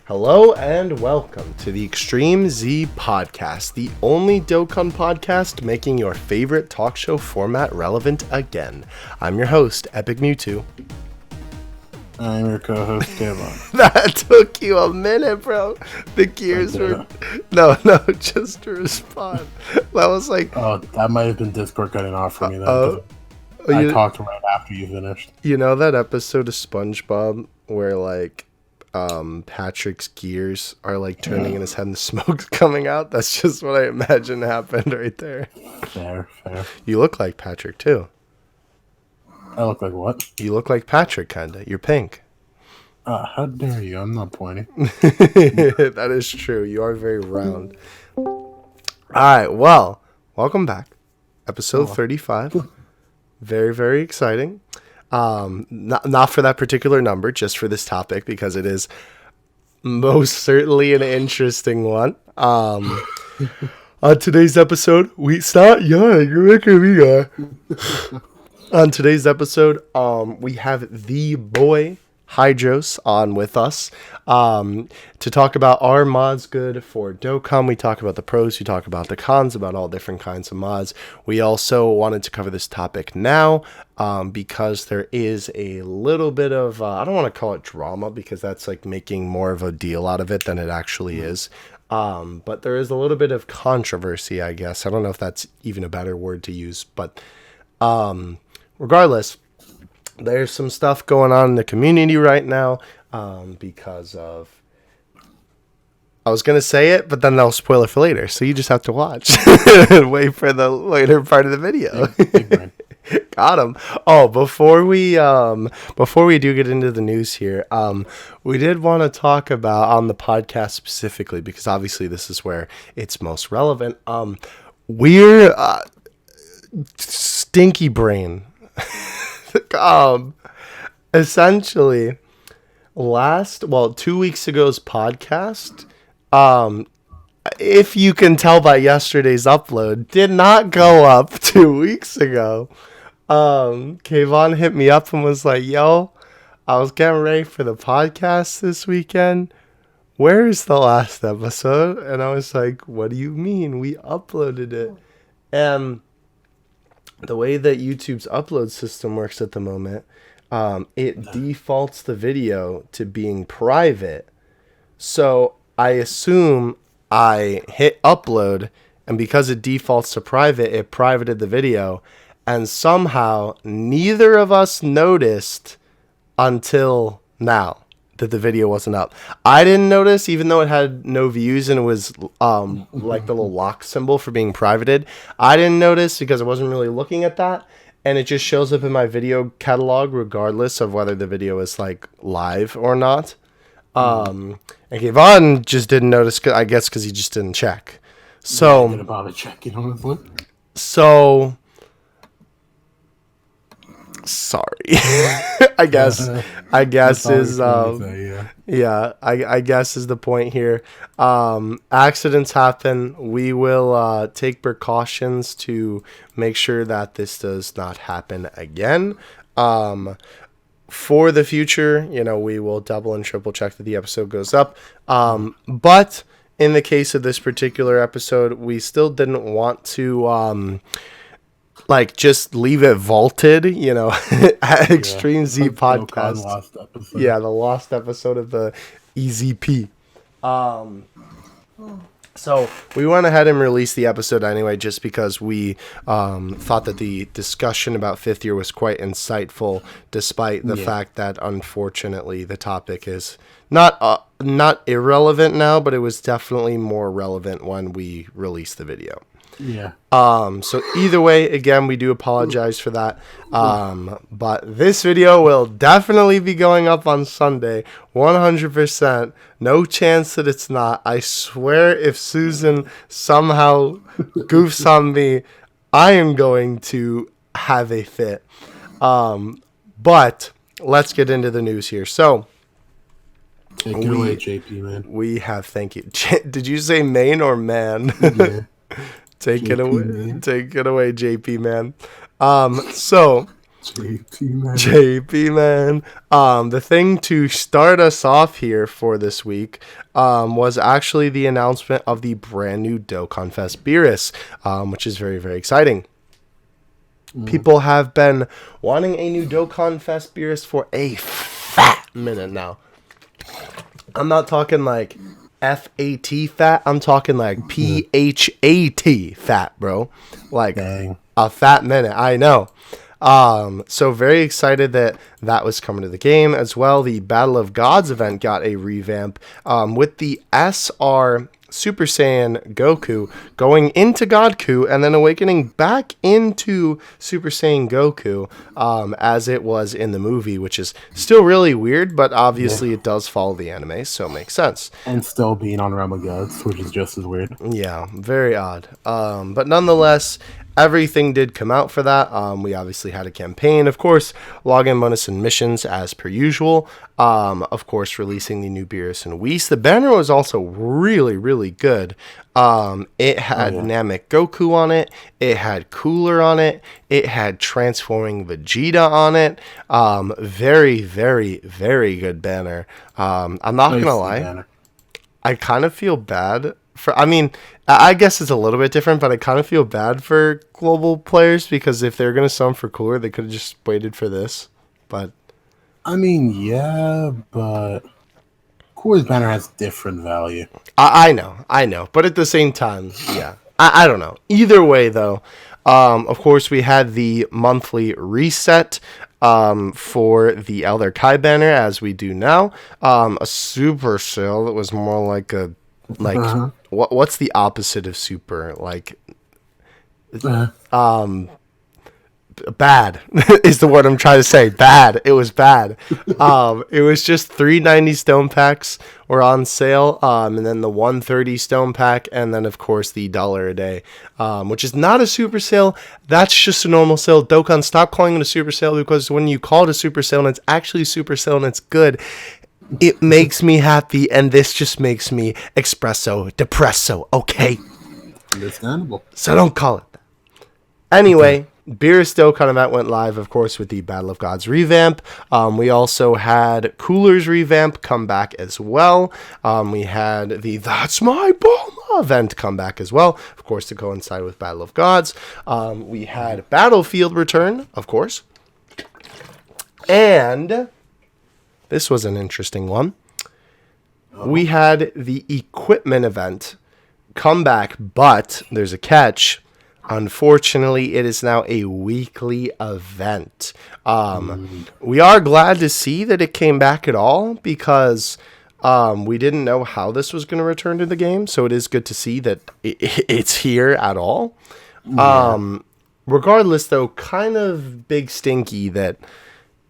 Hello and welcome to the Extreme Z Podcast, the only Dokkan Podcast making your favorite talk show format relevant again. I'm your host, Epic Mewtwo. I'm your co-host, Kevin. That took you a minute, bro. The gears were... No, just to respond. That was like... Oh, that might have been Discord cutting off for me then. I talked right after you finished. You know that episode of SpongeBob where, like... Patrick's gears are like turning in his head and the smoke's coming out? That's just what I imagine happened right there. Fair. You look like Patrick too. I look like what? You look like Patrick, kinda. You're pink. How dare you? I'm not pointing. That is true. You are very round. Alright, well, welcome back. Episode 35. Very, very exciting. Not for that particular number, just for this topic, because it is most certainly an interesting one. On today's episode, On today's episode, we have the boy Hydros on with us to talk about our mods good for Dokkan. We talk about the pros, we talk about the cons, about all different kinds of mods. We also wanted to cover this topic now because there is a little bit of, I don't want to call it drama because that's like making more of a deal out of it than it actually is. But there is a little bit of controversy, I guess. I don't know if that's even a better word to use, but regardless, there's some stuff going on in the community right now because of... I was going to say it, but then they'll spoil it for later. So you just have to watch and wait for the later part of the video. Got him. Oh, before we do get into the news here, we did want to talk about on the podcast specifically, because obviously this is where it's most relevant. We're stinky brain. Essentially 2 weeks ago's podcast, if you can tell by yesterday's upload, did not go up 2 weeks ago. Kayvon hit me up and was like, yo, I was getting ready for the podcast this weekend. Where's the last episode? And I was like, what do you mean? We uploaded it. And the way that YouTube's upload system works at the moment, it defaults the video to being private. So I assume I hit upload, and because it defaults to private, it privated the video. And somehow neither of us noticed until now that the video wasn't up. I didn't notice, even though it had no views and it was like the little lock symbol for being privated. I didn't notice because I wasn't really looking at that, and it just shows up in my video catalog regardless of whether the video is like live or not. And Kayvon just didn't notice, I guess, because he just didn't check. So I didn't bother checking, honestly. So sorry. I guess is I guess is the point here. Accidents happen. We will take precautions to make sure that this does not happen again. For the future, we will double and triple check that the episode goes up. But in the case of this particular episode, we still didn't want to just leave it vaulted, at Extreme Z Podcast. The lost episode of the EZP. So we went ahead and released the episode anyway, just because we thought that the discussion about fifth year was quite insightful, despite the fact that unfortunately the topic is not irrelevant now, but it was definitely more relevant when we released the video. Yeah. So either way, again, we do apologize for that. But this video will definitely be going up on Sunday, 100%. No chance that it's not. I swear if Susan somehow goofs on me, I am going to have a fit. But let's get into the news here. So, take it away, JP, man. We have, thank you. Did you say main or man? Yeah. Take it away. Take it away, JP, man. So JP, man. The thing to start us off here for this week was actually the announcement of the brand new Dokkan Fest Beerus, which is very, very exciting. People have been wanting a new Dokkan Fest Beerus for a fat minute now. I'm not talking like F-A-T fat. I'm talking like P-H-A-T fat, bro. Like Dang. A fat minute. I know. So very excited that was coming to the game as well. The Battle of Gods event got a revamp with the SR Super Saiyan Goku going into Godku and then awakening back into Super Saiyan Goku as it was in the movie, which is still really weird, but obviously it does follow the anime, so it makes sense. And still being on Realm of Gods, which is just as weird. Yeah, very odd. But nonetheless, everything did come out for that. We obviously had a campaign, of course, login bonus and missions as per usual. Of course, releasing the new Beerus and Whis. The banner was also really, really good. It had Namek Goku on it. It had Cooler on it. It had Transforming Vegeta on it. Very, very, very good banner. I'm not going to lie. Banner. I kind of feel bad I guess it's a little bit different, but I kind of feel bad for global players because if they're going to summon for Cooler, they could have just waited for this. But yeah, but Cooler's banner has different value. I know. But at the same time, yeah. I don't know. Either way, though, of course, we had the monthly reset for the Elder Kai banner, as we do now. A super sale that was more like a... what's the opposite of super? Like, bad is the word I'm trying to say. Bad. It was bad. It was just 390 stone packs were on sale, and then the 130 stone pack, and then of course the $1 a day, which is not a super sale. That's just a normal sale. Dokkan, stop calling it a super sale, because when you call it a super sale and it's actually a super sale and it's good, it makes me happy, and this just makes me espresso depresso, okay? Understandable. So don't call it that. Anyway, Beerus Dokkan event went live, of course, with the Battle of Gods revamp. We also had Cooler's revamp come back as well. We had the That's My Bulma event come back as well, of course, to coincide with Battle of Gods. We had Battlefield return, of course. And... this was an interesting one. We had the equipment event come back, but there's a catch. Unfortunately, it is now a weekly event. We are glad to see that it came back at all, because we didn't know how this was going to return to the game. So it is good to see that it's here at all. Yeah. Regardless, though, kind of big stinky that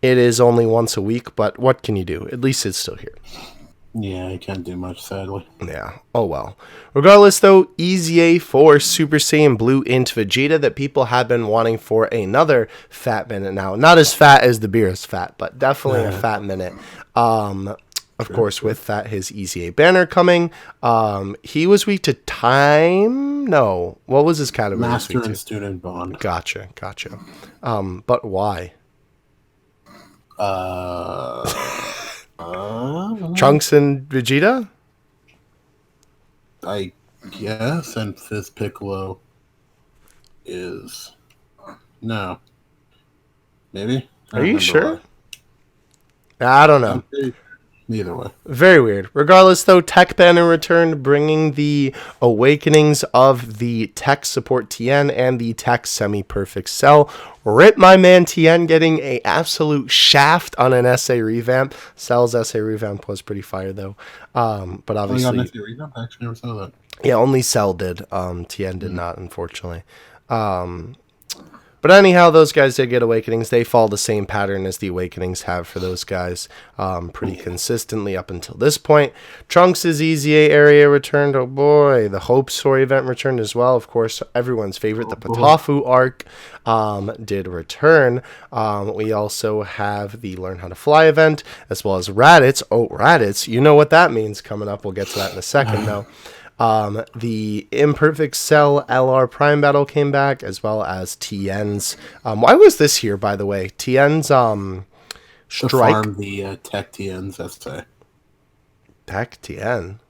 it is only once a week, but what can you do? At least it's still here. Yeah, you can't do much, sadly. Yeah, oh well. Regardless, though, EZA for Super Saiyan Blue into Vegeta that people have been wanting for another fat minute now. Not as fat as the Beerus fat, but definitely a fat minute. Of course, with that, his EZA banner coming. He was weak to time? No. What was his category? Master and Student Bond. Gotcha. But why? Trunks and Vegeta? I guess, and Fizz Piccolo is... no. Maybe? Are you sure? I don't know. Either way. Very weird. Regardless, though, Tech Banner returned, bringing the awakenings of the Tech Support Tien and the Tech Semi-Perfect Cell. Rip my man Tien getting a absolute shaft on an SA revamp. Cell's SA revamp was pretty fire, though. But obviously... got an SA revamp? I actually never saw that. Yeah, only Cell did. Tien did not, unfortunately. But anyhow, those guys did get awakenings. They follow the same pattern as the awakenings have for those guys pretty consistently up until this point. Trunks' EZA area returned. Oh boy, the Hope Story event returned as well. Of course, everyone's favorite, the Patafu arc did return. We also have the Learn How to Fly event, as well as Raditz. Oh, Raditz, you know what that means coming up. We'll get to that in a second, though. The Imperfect Cell LR Prime Battle came back, as well as Tien's. Why was this here, by the way? Tien's Strike. To farm the Tech Tien's essay. Tech Tien?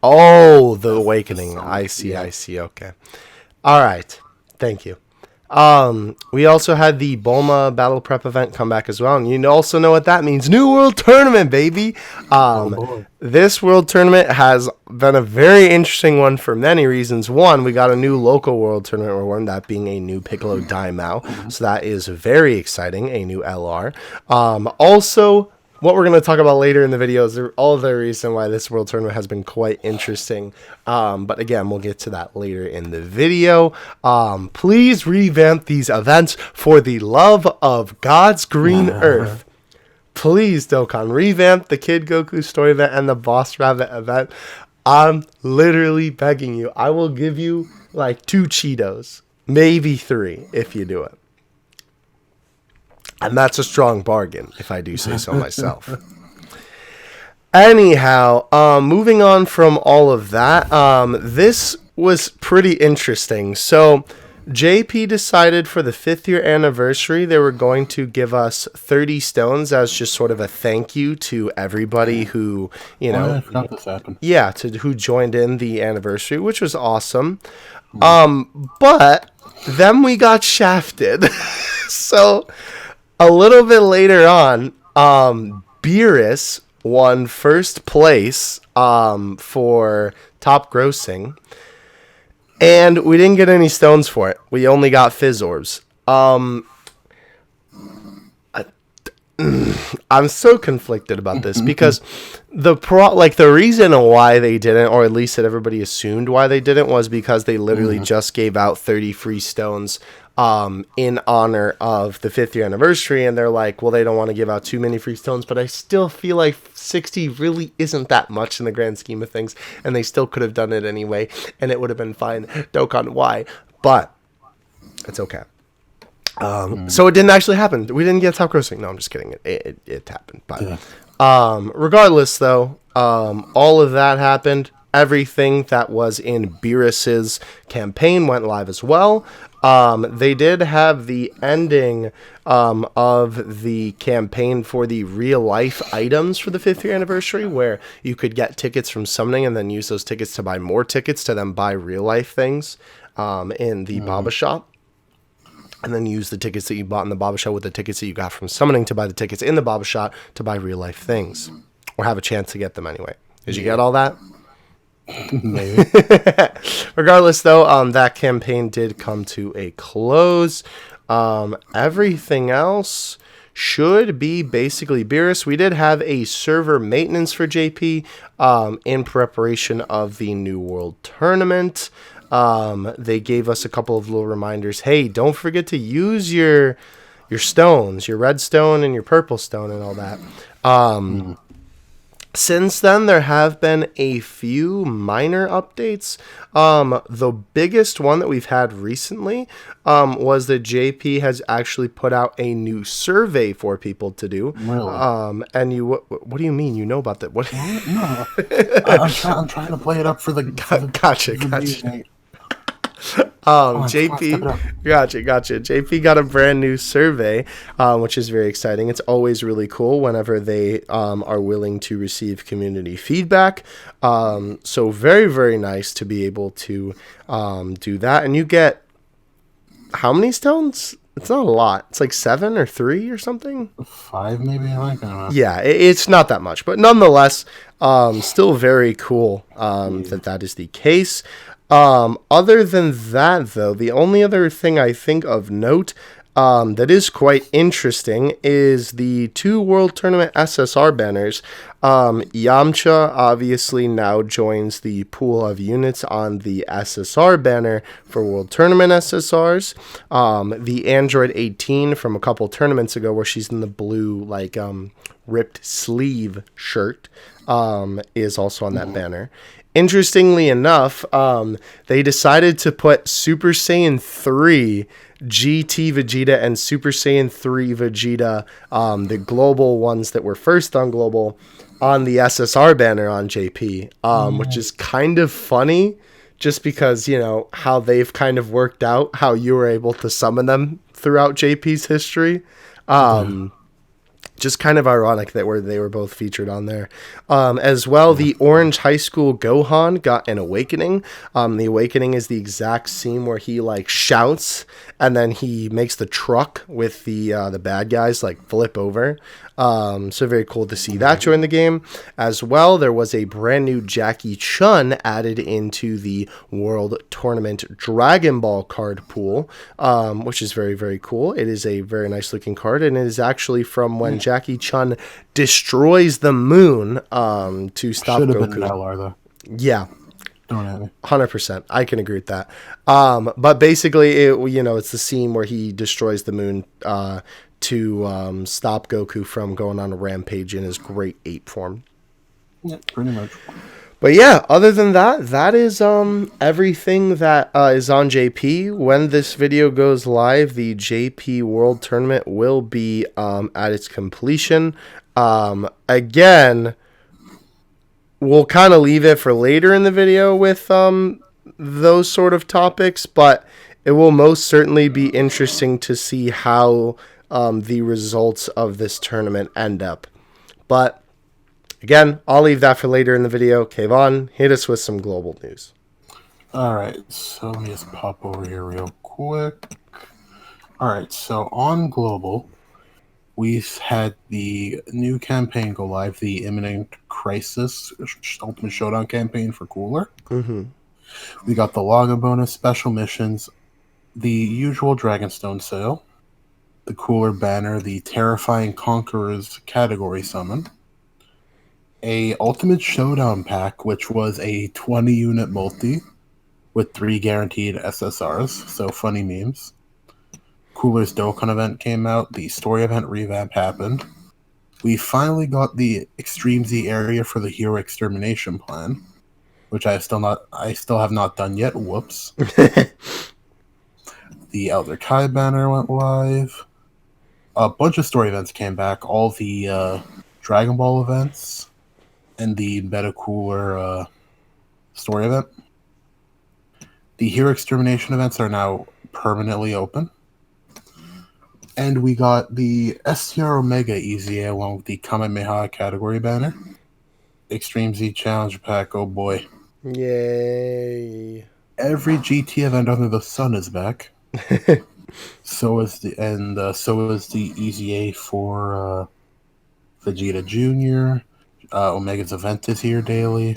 Oh, the Awakening. I see. Okay. All right. Thank you. We also had the Bulma Battle Prep event come back as well, and you also know what that means. New World Tournament, baby! This World Tournament has been a very interesting one for many reasons. One, we got a new local World Tournament reward, that being a new Piccolo Daimao, so that is very exciting, a new LR. Also, what we're going to talk about later in the video is all the reason why this World Tournament has been quite interesting. But again, we'll get to that later in the video. Please revamp these events for the love of God's green earth. Please, Dokkan, revamp the Kid Goku story event and the Boss Rabbit event. I'm literally begging you. I will give you like 2 Cheetos, maybe 3 if you do it. And that's a strong bargain, if I do say so myself. Anyhow, moving on from all of that, this was pretty interesting. So, JP decided for the 5th year anniversary, they were going to give us 30 stones as just sort of a thank you to everybody who, I forgot this happened. Yeah, who joined in the anniversary, which was awesome. But then we got shafted. So, a little bit later on, Beerus won first place for top grossing, and we didn't get any stones for it. We only got Fizz Orbs. I'm so conflicted about this because the reason why they didn't, or at least that everybody assumed why they didn't, was because they literally just gave out 30 free stones in honor of the 5th year anniversary, and they're like, well, they don't want to give out too many free stones, but I still feel like 60 really isn't that much in the grand scheme of things, and they still could have done it anyway, and it would have been fine. Dokkan, why? But it's okay. So it didn't actually happen. We didn't get top grossing. No, I'm just kidding. It happened. But regardless, though, all of that happened. Everything that was in Beerus's campaign went live as well. They did have the ending of the campaign for the real life items for the 5th year anniversary, where you could get tickets from summoning and then use those tickets to buy more tickets to then buy real life things in the Baba shop. And then use the tickets that you bought in the Baba shop with the tickets that you got from summoning to buy the tickets in the Baba shop to buy real life things, or have a chance to get them anyway. Did you get all that? Maybe. Regardless, though, that campaign did come to a close. Everything else should be basically Beerus. We did have a server maintenance for JP in preparation of the New World Tournament. They gave us a couple of little reminders. Hey, don't forget to use your stones, your red stone and your purple stone and all that. Since then, there have been a few minor updates. The biggest one that we've had recently was that JP has actually put out a new survey for people to do. Really? And you, what do you mean? You know about that? What? No, I'm trying to play it up for the. Gotcha. JP, gotcha. JP got a brand new survey, which is very exciting. It's always really cool whenever they are willing to receive community feedback. So very, very nice to be able to do that. And you get how many stones? It's not a lot. It's like 7 or 3 or something. 5 maybe. I don't know. Yeah, it's not that much, but nonetheless, still very cool that is the case. Other than that, though, the only other thing I think of note that is quite interesting is the 2 World Tournament SSR banners. Yamcha obviously now joins the pool of units on the SSR banner for World Tournament SSRs. The Android 18 from a couple tournaments ago, where she's in the blue, ripped sleeve shirt, is also on that banner. Interestingly enough, they decided to put Super Saiyan 3 GT Vegeta and Super Saiyan 3 Vegeta, the global ones that were first on global, on the SSR banner on JP, which is kind of funny just because, you know, how they've kind of worked out, how you were able to summon them throughout JP's history. Just kind of ironic that they were both featured on there. As well, the Orange High School Gohan got an awakening. The awakening is the exact scene where he like shouts and then he makes the truck with the bad guys like flip over. So very cool to see that join the game. As well, there was a brand new Jackie Chun added into the World Tournament Dragon Ball card pool, which is very, very cool. It is a very nice looking card, and it is actually from when Jackie Chun destroys the moon to stop Should have Goku. been LR though. Yeah. Don't have it. 100%. I can agree with that. But basically, it's the scene where he destroys the moon to stop Goku from going on a rampage in his great ape form. Yeah, pretty much. But yeah, other than that, that is everything that is on JP. When this video goes live, the JP World Tournament will be at its completion. Again, we'll kind of leave it for later in the video with those sort of topics, but it will most certainly be interesting to see how the results of this tournament end up. But again, I'll leave that for later in the video. Kayvon, hit us with some global news. All right, so let me just pop over here real quick. All right, so on global, we've had the new campaign go live, the Imminent Crisis Ultimate Showdown campaign for Cooler. Mm-hmm. We got the login bonus, special missions, the usual Dragonstone sale, the Cooler banner, the Terrifying Conquerors category summon, a Ultimate Showdown pack, which was a 20-unit multi with 3 guaranteed SSRs, so funny memes. Cooler's Dokkan event came out, the story event revamp happened. We finally got the Extreme Z area for the Hero Extermination plan, which I still have not done yet. Whoops. The Elder Kai banner went live. A bunch of story events came back. All the Dragon Ball events and the Meta Cooler story event. The Hero Extermination events are now permanently open. And we got the STR Omega EZA along with the Kamehameha category banner. Extreme Z Challenge Pack, oh boy. Yay. Every GT event under the sun is back. So is the EZA for Vegeta Jr. Omega's event is here daily.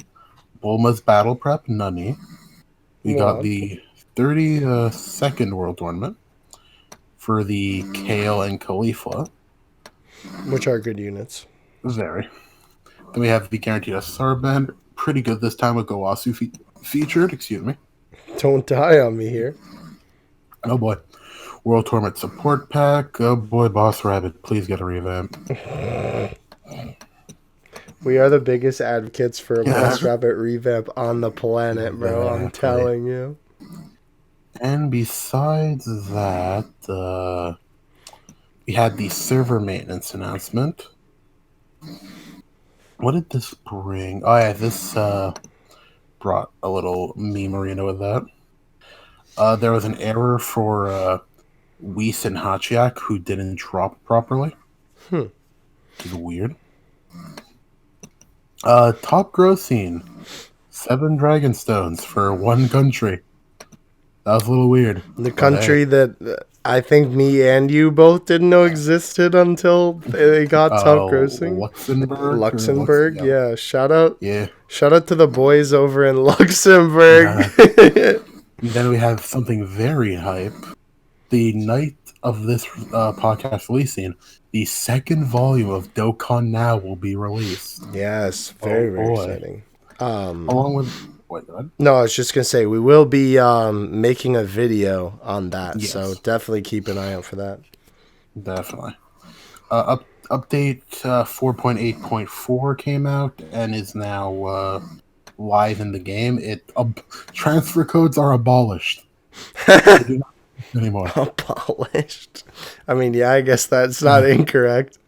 Bulma's Battle Prep, Nunny. We got the 32nd World Tournament for the Kale and Khalifa. Which are good units. Very. Then we have the Guaranteed SSR band. Pretty good this time with Gowasu featured. Excuse me. Don't die on me here. Oh boy. World Tournament Support Pack. Oh boy, Boss Rabbit. Please get a revamp. We are the biggest advocates for a Boss Rabbit revamp on the planet, bro. Exactly. I'm telling you. And besides that, we had the server maintenance announcement. What did this bring? Oh yeah, this brought a little meme arena with that. There was an error for Whis and Hachiak who didn't drop properly. Which is weird. Top grossing 7 Dragonstones for one country. That was a little weird. The country that I think me and you both didn't know existed until they got top grossing. Luxembourg, yeah. Shout out to the boys over in Luxembourg. Then we have something very hype. The night of this podcast releasing, the 2nd volume of Dokkan Now will be released. Yes, very exciting. Along with... Wait, go ahead. No, I was just going to say, we will be making a video on that, so definitely keep an eye out for that. Definitely. Update 4.8.4 came out and is now live in the game. Transfer codes are abolished. They do not anymore. Abolished. I mean, yeah, I guess that's not incorrect.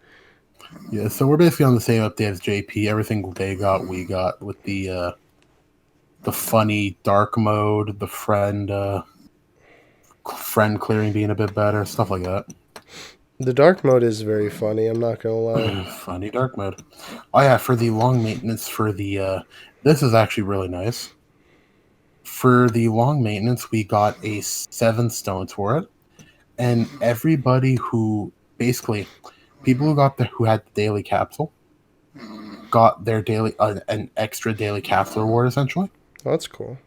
Yeah, so we're basically on the same update as JP. Everything they got, we got with the funny dark mode, the friend clearing being a bit better, stuff like that. The dark mode is very funny, I'm not gonna lie. Funny dark mode. Oh yeah, for the long maintenance for the this is actually really nice. For the long maintenance, we got a 7 stones for it. And everybody who basically people who had the daily capsule got their daily an extra daily capsule reward essentially. Oh, that's cool.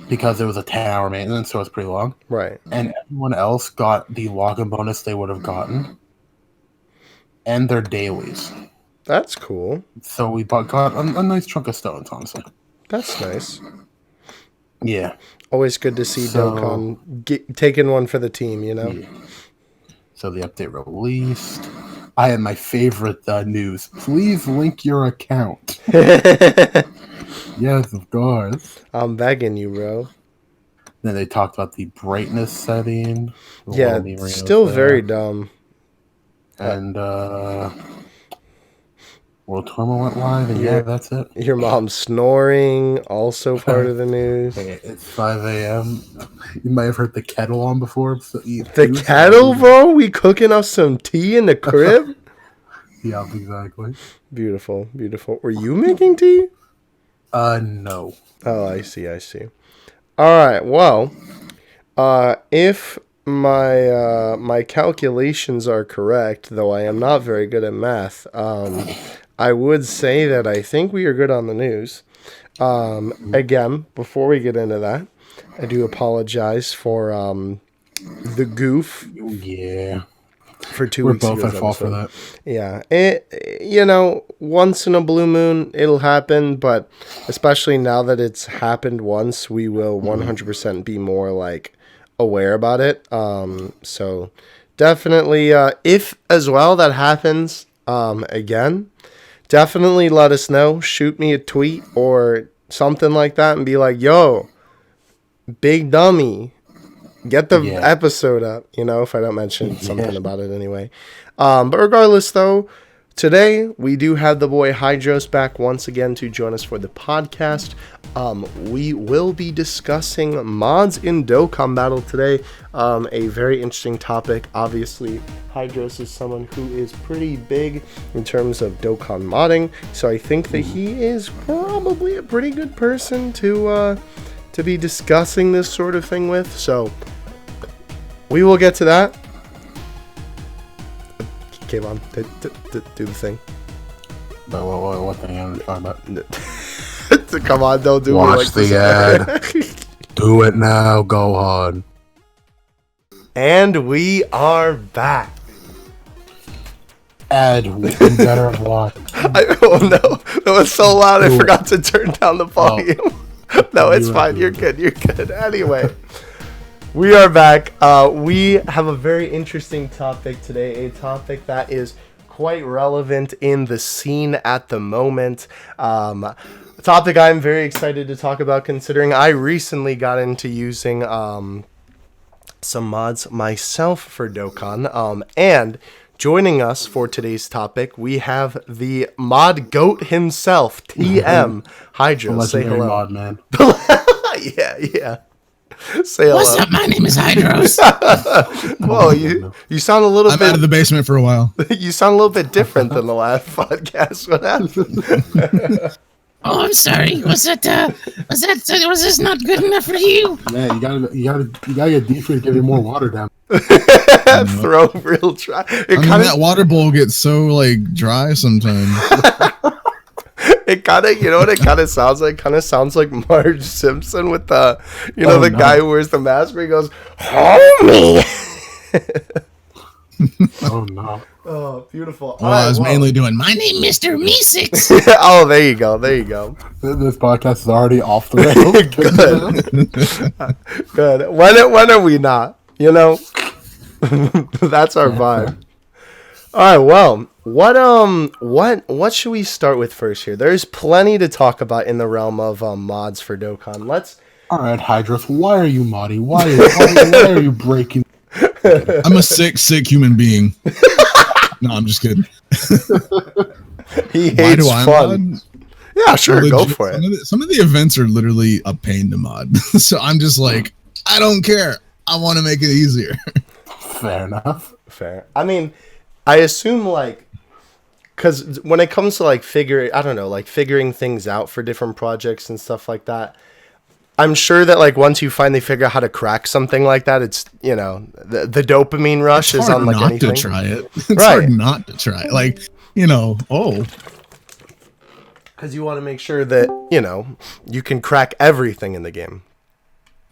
Because it was a 10-hour maintenance, so it's pretty long. Right. And everyone else got the login bonus they would have gotten. And their dailies. That's cool. So we got a nice chunk of stones, honestly. That's nice. Yeah. Always good to see Dokkan taking one for the team, you know? Yeah. So the update released. I have my favorite news. Please link your account. Yes, of course. I'm begging you, bro. Then they talked about the brightness setting. Yeah, still very dumb. And World Tournament went live, and yeah, that's it. Your mom's snoring, also part of the news. Hey, it's 5 a.m. You might have heard the kettle on before. So the kettle, bro? We cooking up some tea in the crib? Yeah, exactly. Beautiful, beautiful. Were you making tea? No. Oh, I see. All right, well, if my calculations are correct, though I am not very good at math, I would say that I think we are good on the news. Again, before we get into that, I do apologize for the goof. Yeah. For 2 weeks ago. We're both at fault for that. Yeah. Once in a blue moon, it'll happen, but especially now that it's happened once, we will 100% be more, like, aware about it. So definitely, if as well that happens again, definitely let us know. Shoot me a tweet or something like that and be like, yo, big dummy, get the episode up, if I don't mention something about it anyway. But regardless, though, today we do have the boy Hydros back once again to join us for the podcast. We will be discussing mods in Dokkan Battle today. A very interesting topic. Obviously, Hydros is someone who is pretty big in terms of Dokkan modding, so I think that he is probably a pretty good person to be discussing this sort of thing with. So we will get to that. Okay, Mom, do the thing. But what thing am I talking about? Come on, don't do Watch it like the ad. Do it now, Gohan. And we are back. Ad, we better watch. Oh no, that was so loud I forgot to turn down the volume. No, it's fine. You're good. Anyway, we are back. We have a very interesting topic today. A topic that is quite relevant in the scene at the moment. A topic I'm very excited to talk about, considering I recently got into using some mods myself for Dokkan. And joining us for today's topic, we have the mod goat himself, TM Hydro. Say hello. Mod man. Yeah. Say hello. What's up? My name is Hydros. Whoa, you sound a little bit... I'm out of the basement for a while. You sound a little bit different than the last podcast. What happened? Oh, I'm sorry. Was this not good enough for you? Yeah, you gotta get deeper to give you more water down. Throw real dry. That water bowl gets so dry sometimes. It kind of, you know what it kind of sounds like? Kind of sounds like Marge Simpson with the, the guy who wears the mask where he goes, "Homie." Oh no. Oh, beautiful. Well, I was mainly doing My name, Mr. Meeseeks. Oh, there you go. This podcast is already off the rails. Good. When are we not? That's our vibe. All right. Well, what should we start with first here? There's plenty to talk about in the realm of mods for Dokkan. All right, Hydros, why are you modding? Why are you breaking? I'm a sick human being. No, I'm just kidding. He Why hates do I fun. mod? Yeah, sure, go Legit, for it. Some of the events are literally a pain to mod. So I'm just like, I don't care. I want to make it easier. Fair enough. Fair. I mean, I assume like, because when it comes to like figuring things out for different projects and stuff like that, I'm sure that like once you finally figure out how to crack something like that, it's the dopamine rush It's is hard on like not anything. to try it. It's Right. hard not to try it. Like, Because you want to make sure that you can crack everything in the game.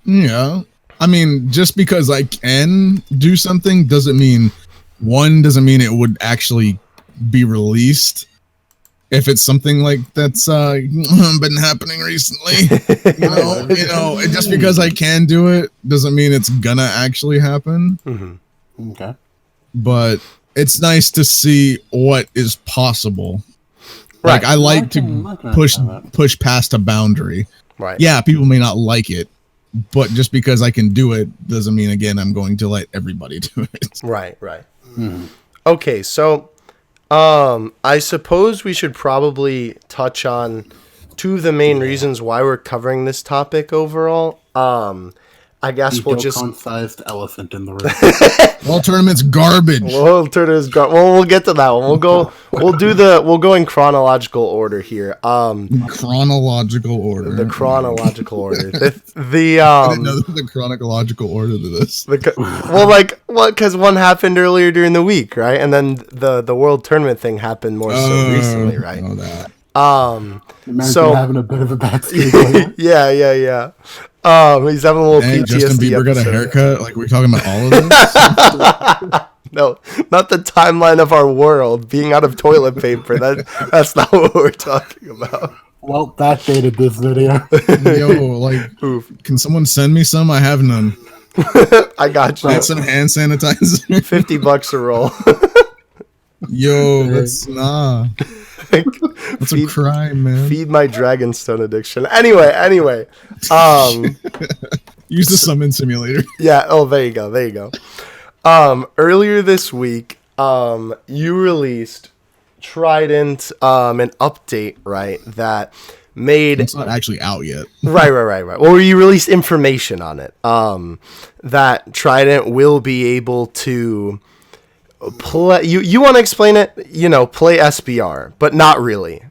yeah. I mean, just because I can do something doesn't mean it would actually be released. If it's something like that's been happening recently, just because I can do it doesn't mean it's gonna actually happen. Mm-hmm. Okay. But it's nice to see what is possible. Right. Like I like I can to understand push past a boundary. Right. Yeah, people may not like it, but just because I can do it doesn't mean again I'm going to let everybody do it. Right. Okay, so I suppose we should probably touch on two of the main reasons why we're covering this topic overall. I guess we'll just Dokkan-sized elephant in the room. All tournaments garbage. we'll get to that one. We'll go in chronological order here. Chronological order. The chronological order. I didn't know the chronological order to this. Because one happened earlier during the week, right? And then the world tournament thing happened more so recently, right? Know that. Imagine having a bit of a bad streak. Yeah. He's having a little Dang, PTSD. Justin Bieber got a episode. haircut. Like we're talking about all of this. No, not the timeline of our world being out of toilet paper. That's not what we're talking about. Well, that dated this video. Yo, can someone send me some? I have none. I got you. Get some hand sanitizer. $50 a roll. Yo, that's that's a crime, man. Feed my Dragonstone addiction. Anyway. Use the summon simulator. Yeah. Oh, there you go. Earlier this week, you released Trident, an update, right? That made It's not actually out yet. Right. Well, you released information on it. That Trident will be able to play. You want to explain it? Play SBR, but not really.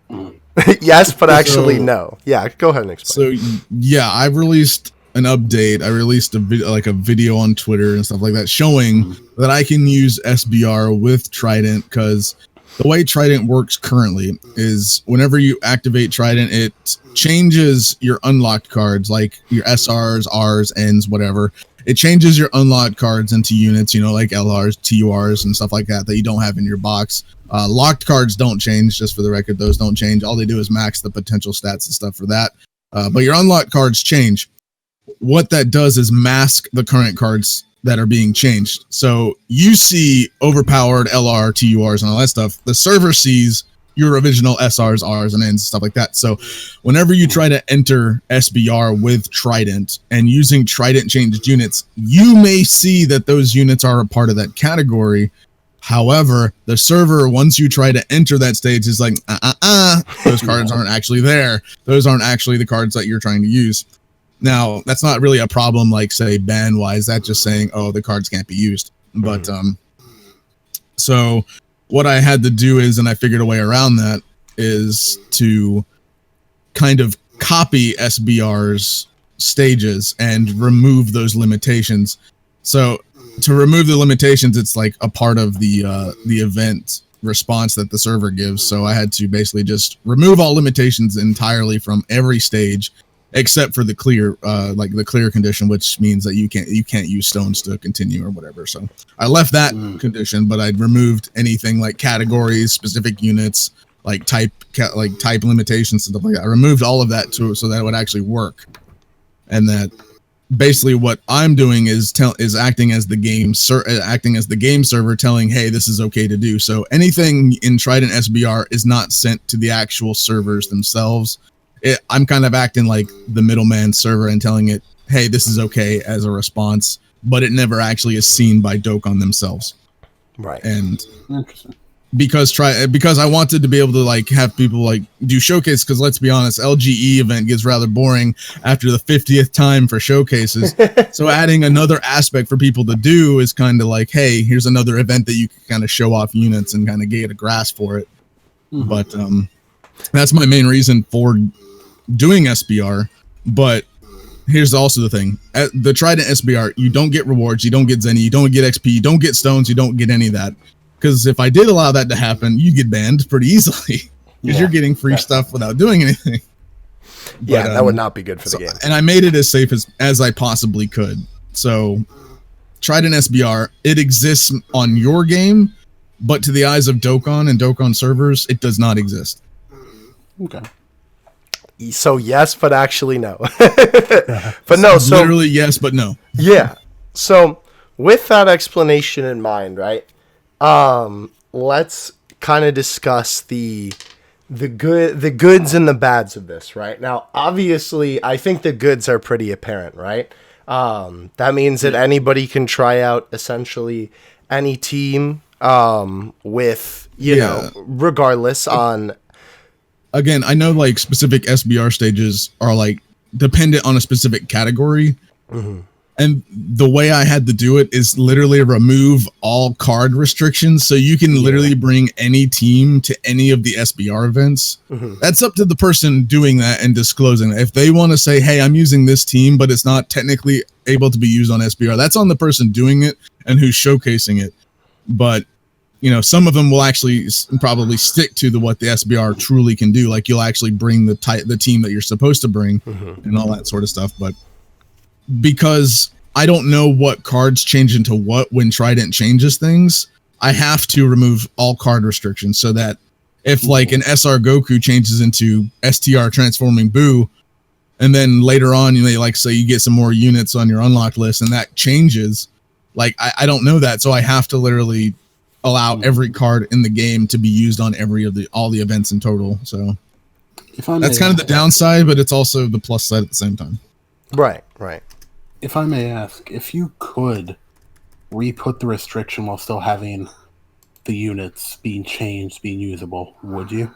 Yes, but actually no. Yeah, go ahead and explain. So yeah, I've released an update. I released a video on Twitter and stuff like that showing that I can use SBR with Trident, because the way Trident works currently is whenever you activate Trident, it changes your unlocked cards, like your SRs, Rs, Ns, whatever. It changes your unlocked cards into units, like LRs, TURs, and stuff like that you don't have in your box. Locked cards don't change, just for the record. Those don't change. All they do is max the potential stats and stuff for that. But your unlocked cards change. What that does is mask the current cards that are being changed. So you see overpowered LR, TURs, and all that stuff. The server sees your original SRs, Rs, and Ns, stuff like that. So whenever you try to enter SBR with Trident and using Trident changed units, you may see that those units are a part of that category. However, the server, once you try to enter that stage, is like, those cards aren't actually there. Those aren't actually the cards that you're trying to use. Now, that's not really a problem, like, say, ban-wise. That's just saying, the cards can't be used. But, so what I had to do is, and I figured a way around that, is to kind of copy SBR's stages and remove those limitations. So to remove the limitations, it's like a part of the event response that the server gives. So I had to basically just remove all limitations entirely from every stage, except for the clear, the clear condition, which means that you can't use stones to continue or whatever. So I left that condition, but I removed anything like categories, specific units, like type limitations and stuff like that. I removed all of that so that it would actually work, and that basically what I'm doing is acting as the game server, telling, hey, this is okay to do. So anything in Trident SBR is not sent to the actual servers themselves. I'm kind of acting like the middleman server and telling it, hey, this is okay as a response, but it never actually is seen by Dokkan themselves. Right. And because I wanted to be able to like have people like do showcase, because let's be honest, LGE event gets rather boring after the 50th time for showcases. So adding another aspect for people to do is kind of like, hey, here's another event that you can kind of show off units and kind of get a grasp for it. Mm-hmm. But that's my main reason for doing SBR. But here's also the thing: at the Trident SBR, you don't get rewards, you don't get Zenny, you don't get XP, you don't get stones, you don't get any of that. Because if I did allow that to happen, you get banned pretty easily. Because you're getting free stuff without doing anything. Yeah, that would not be good for the game. And I made it as safe as I possibly could. So, Trident SBR, it exists on your game, but to the eyes of Dokkan and Dokkan servers, it does not exist. Okay. So yes, but actually no. But no, so literally yes, but no. Yeah. So with that explanation in mind, right? Let's kind of discuss the goods and the bads of this, right? Now, obviously, I think the goods are pretty apparent, right? That means that anybody can try out essentially any team with, you know, regardless on. Again, I know like specific SBR stages are like dependent on a specific category. Mm-hmm. And the way I had to do it is literally remove all card restrictions. So you can literally bring any team to any of the SBR events. Mm-hmm. That's up to the person doing that and disclosing that. If they want to say, hey, I'm using this team, but it's not technically able to be used on SBR, that's on the person doing it and who's showcasing it. But, you know, some of them will actually probably stick to what the SBR truly can do. Like you'll actually bring the team that you're supposed to bring and all that sort of stuff. But because I don't know what cards change into what when Trident changes things, I have to remove all card restrictions so that if like an SR Goku changes into STR transforming Boo, and then later on, you know, like say you get some more units on your unlocked list and that changes, like I don't know that. So I have to literally allow every card in the game to be used on all the events in total. So that's kind of the downside, but it's also the plus side at the same time. Right. If I may ask, if you could re-put the restriction while still having the units being changed, being usable, would you?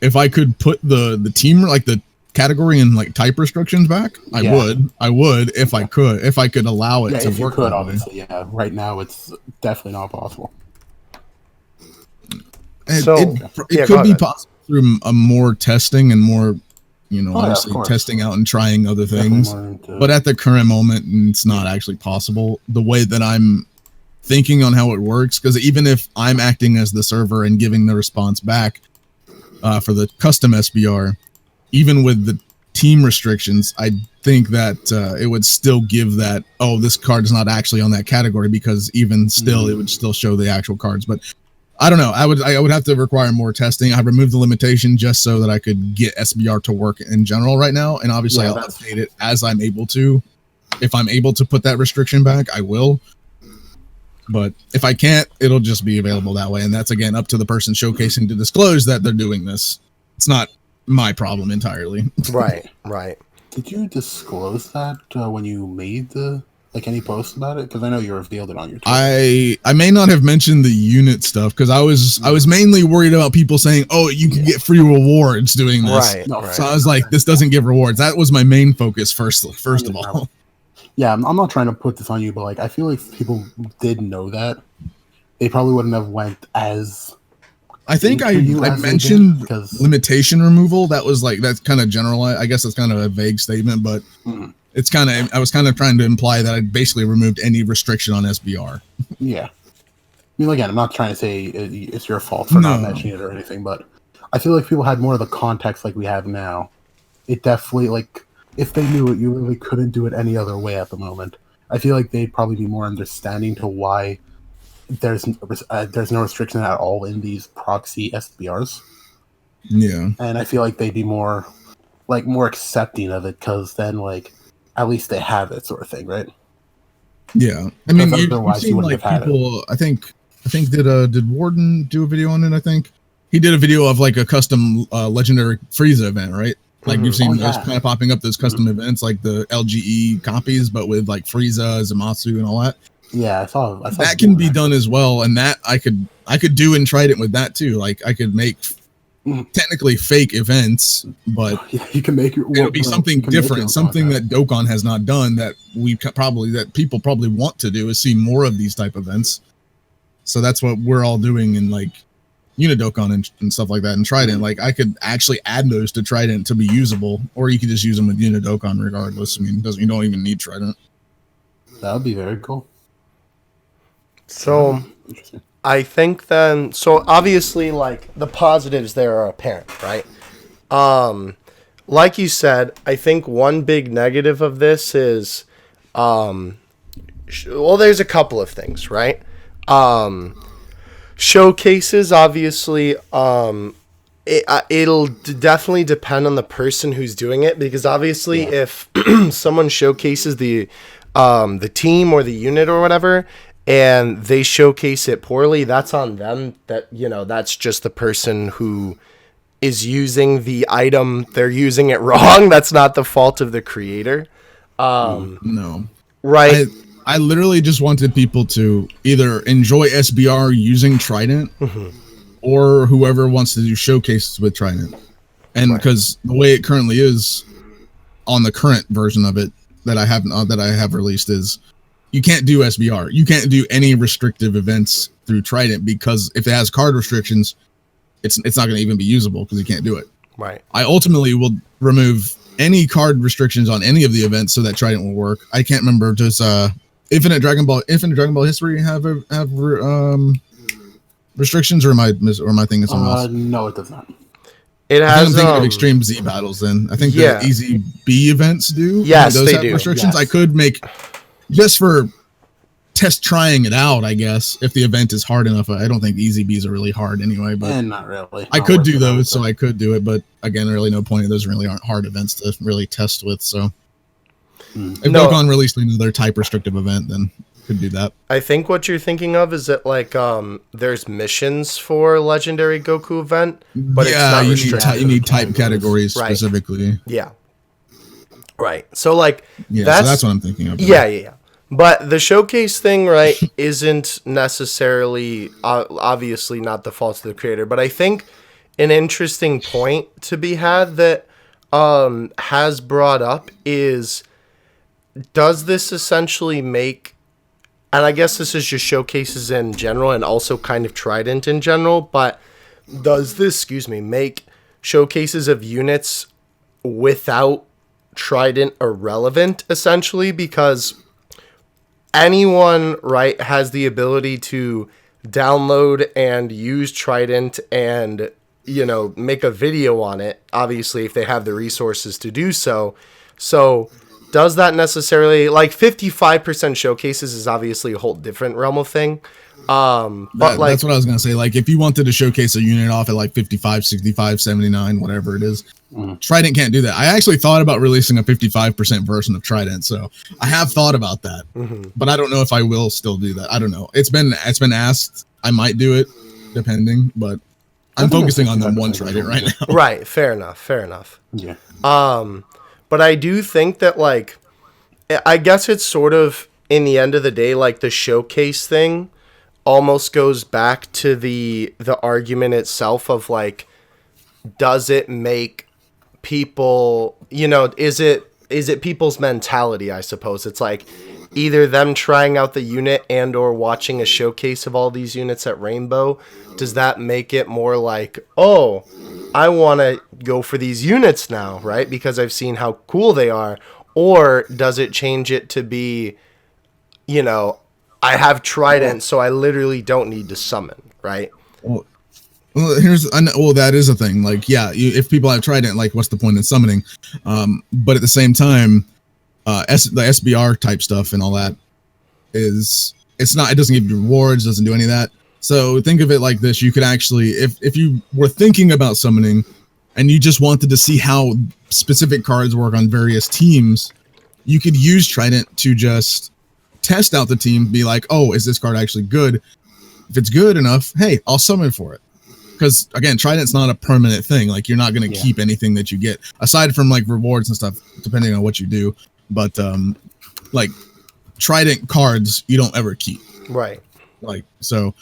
If I could put the team, like the category and like type restrictions back, I would if I could allow it to work. Obviously, yeah. Right now, it's definitely not possible. It could be possible through a more testing and more, you know, obviously testing out and trying other things. But at the current moment, it's not actually possible the way that I'm thinking on how it works. Because even if I'm acting as the server and giving the response back for the custom SBR, even with the team restrictions, I think that it would still give that, oh, this card is not actually on that category, because even still, it would still show the actual cards. But I don't know. I would have to require more testing. I removed the limitation just so that I could get SBR to work in general right now. And obviously I'll update it as I'm able to. If I'm able to put that restriction back, I will. But if I can't, it'll just be available that way. And that's, again, up to the person showcasing to disclose that they're doing this. It's not my problem entirely. Right. Did you disclose that when you made any posts about it? Because I know you revealed it on your Twitter. I may not have mentioned the unit stuff because I was mainly worried about people saying, oh, you can get free rewards doing this. Right. So I was like, this doesn't give rewards. That was my main focus first of all. Yeah, I'm not trying to put this on you, but like I feel like if people did know that, they probably wouldn't have went as. I think I mentioned limitation removal. That was like, that's kind of general. I guess that's kind of a vague statement, but it's kind of, I was kind of trying to imply that I basically removed any restriction on SBR. Yeah. I mean, again, I'm not trying to say it's your fault for not mentioning it or anything, but I feel like people had more of the context like we have now. It definitely, like, if they knew it, you really couldn't do it any other way at the moment. I feel like they'd probably be more understanding to why there's no restriction at all in these proxy SBRs. Yeah. And I feel like they'd be more accepting of it, because then, like, at least they have it, sort of thing, right? Yeah. I mean, you've seen, like, people, I think did Warden do a video on it? I think he did a video of like a custom legendary Frieza event, right? Like you've seen those kind of popping up, those custom events, like the LGE copies, but with like Frieza, Zamasu, and all that. Yeah, I saw that can be done as well, and that I could do in Trident with that too. Like I could make technically fake events, but you can make your. It'll be something different, something that Dokkan has not done that people probably want to do is see more of these type events. So that's what we're all doing in like Unidokkan and stuff like that. And Trident, like I could actually add those to Trident to be usable, or you could just use them with Unidokkan regardless. I mean, you don't even need Trident. That would be very cool. So I think then, so obviously like the positives there are apparent, right? Like you said, I think one big negative of this is, there's a couple of things, right? Showcases, obviously, it'll definitely depend on the person who's doing it, because obviously if someone showcases the team or the unit or whatever, and they showcase it poorly, that's on them. That, that's just the person who is using the item. They're using it wrong. That's not the fault of the creator. No. Right. I literally just wanted people to either enjoy SBR using Trident or whoever wants to do showcases with Trident. And because the way it currently is on the current version of it that I have released is, you can't do SBR. You can't do any restrictive events through Trident, because if it has card restrictions, it's not going to even be usable because you can't do it. Right. I ultimately will remove any card restrictions on any of the events so that Trident will work. I can't remember, does Infinite Dragon Ball History have restrictions, or am I thinking something else? No, it does not. It has. I'm thinking of Extreme Z battles. Then I think the Easy B events do. Yes, those they have do. restrictions. Yes. I could make just for trying it out, I guess, if the event is hard enough. I don't think Easy B's are really hard anyway, but not really. I could do those, so I could do it. But again, really no point. Those really aren't hard events to really test with. So if Dokkan released another type restrictive event, then could do that. I think what you're thinking of is that like there's missions for Legendary Goku event, but it's not restricted. You need type categories specifically. Yeah. Right. So like so that's what I'm thinking of. Yeah. But the showcase thing, right, isn't necessarily obviously not the fault of the creator, but I think an interesting point to be had that has brought up is, does this essentially make, and I guess this is just showcases in general and also kind of Trident in general, but does this, make showcases of units without Trident irrelevant, essentially? Because anyone, right, has the ability to download and use Trident and, make a video on it, obviously, if they have the resources to do so. So does that necessarily, like 55% showcases is obviously a whole different realm of thing. But that's what I was going to say. Like if you wanted to showcase a unit off at like 55, 65, 79, whatever it is, Trident can't do that. I actually thought about releasing a 55% version of Trident. So I have thought about that, but I don't know if I will still do that. I don't know. It's been asked. I might do it depending, but I'm focusing on the one Trident right now. Right. Fair enough. Yeah. But I do think that, like, I guess it's sort of, in the end of the day, like the showcase thing almost goes back to the argument itself of, like, does it make people, is it people's mentality, I suppose. It's like either them trying out the unit and or watching a showcase of all these units at Rainbow. Does that make it more like, oh, I want to go for these units now, right? Because I've seen how cool they are. Or does it change it to be, I have Trident, so I literally don't need to summon, right? Well, that is a thing. Like, if people have Trident, like, what's the point in summoning? But at the same time, the SBR type stuff and all that it doesn't give you rewards, doesn't do any of that. So think of it like this. You could actually, if you were thinking about summoning and you just wanted to see how specific cards work on various teams, you could use Trident to just test out the team, be like, oh, is this card actually good? If it's good enough, hey, I'll summon for it. Because again, Trident's not a permanent thing. Like you're not going to keep anything that you get aside from like rewards and stuff, depending on what you do. But like Trident cards you don't ever keep. Right. Like, so,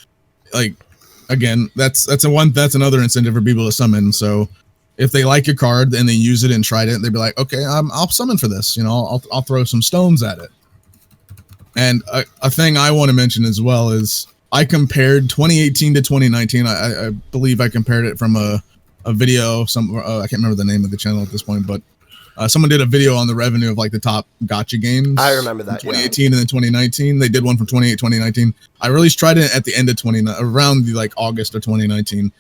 like, again, that's another incentive for people to summon. So if they like your card and they use it in Trident, they'd be like, okay, I'll summon for this. You know, I'll throw some stones at it. And a thing I want to mention as well is I compared 2018 to 2019. I believe I compared it from a video. I can't remember the name of the channel at this point, but someone did a video on the revenue of like the top gacha games. I remember that. 2018 and then 2019. They did one from 2019. I released Trident at the end of around the like August of 2019.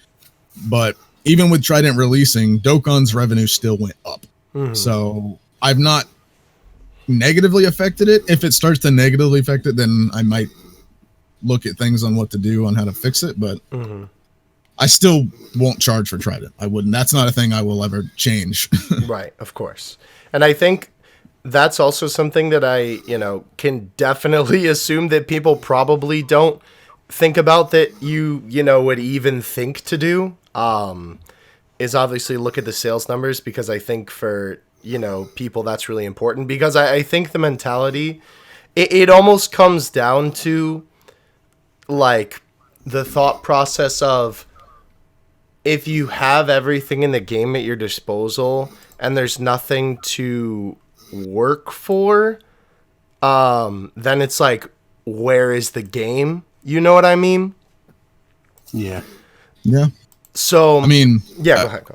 But even with Trident releasing, Dokkan's revenue still went up. Mm-hmm. So I've not negatively affected it. If it starts to negatively affect it, then I might look at things on what to do on how to fix it. But I still won't charge for Trident. I wouldn't. That's not a thing I will ever change. Right, of course. And I think that's also something that I, can definitely assume that people probably don't think about that you would even think to do, is obviously look at the sales numbers, because I think for, people that's really important, because I think the mentality, it almost comes down to like the thought process of, if you have everything in the game at your disposal and there's nothing to work for, then it's like, where is the game? You know what I mean? Yeah. Yeah. So, I mean, yeah, go ahead.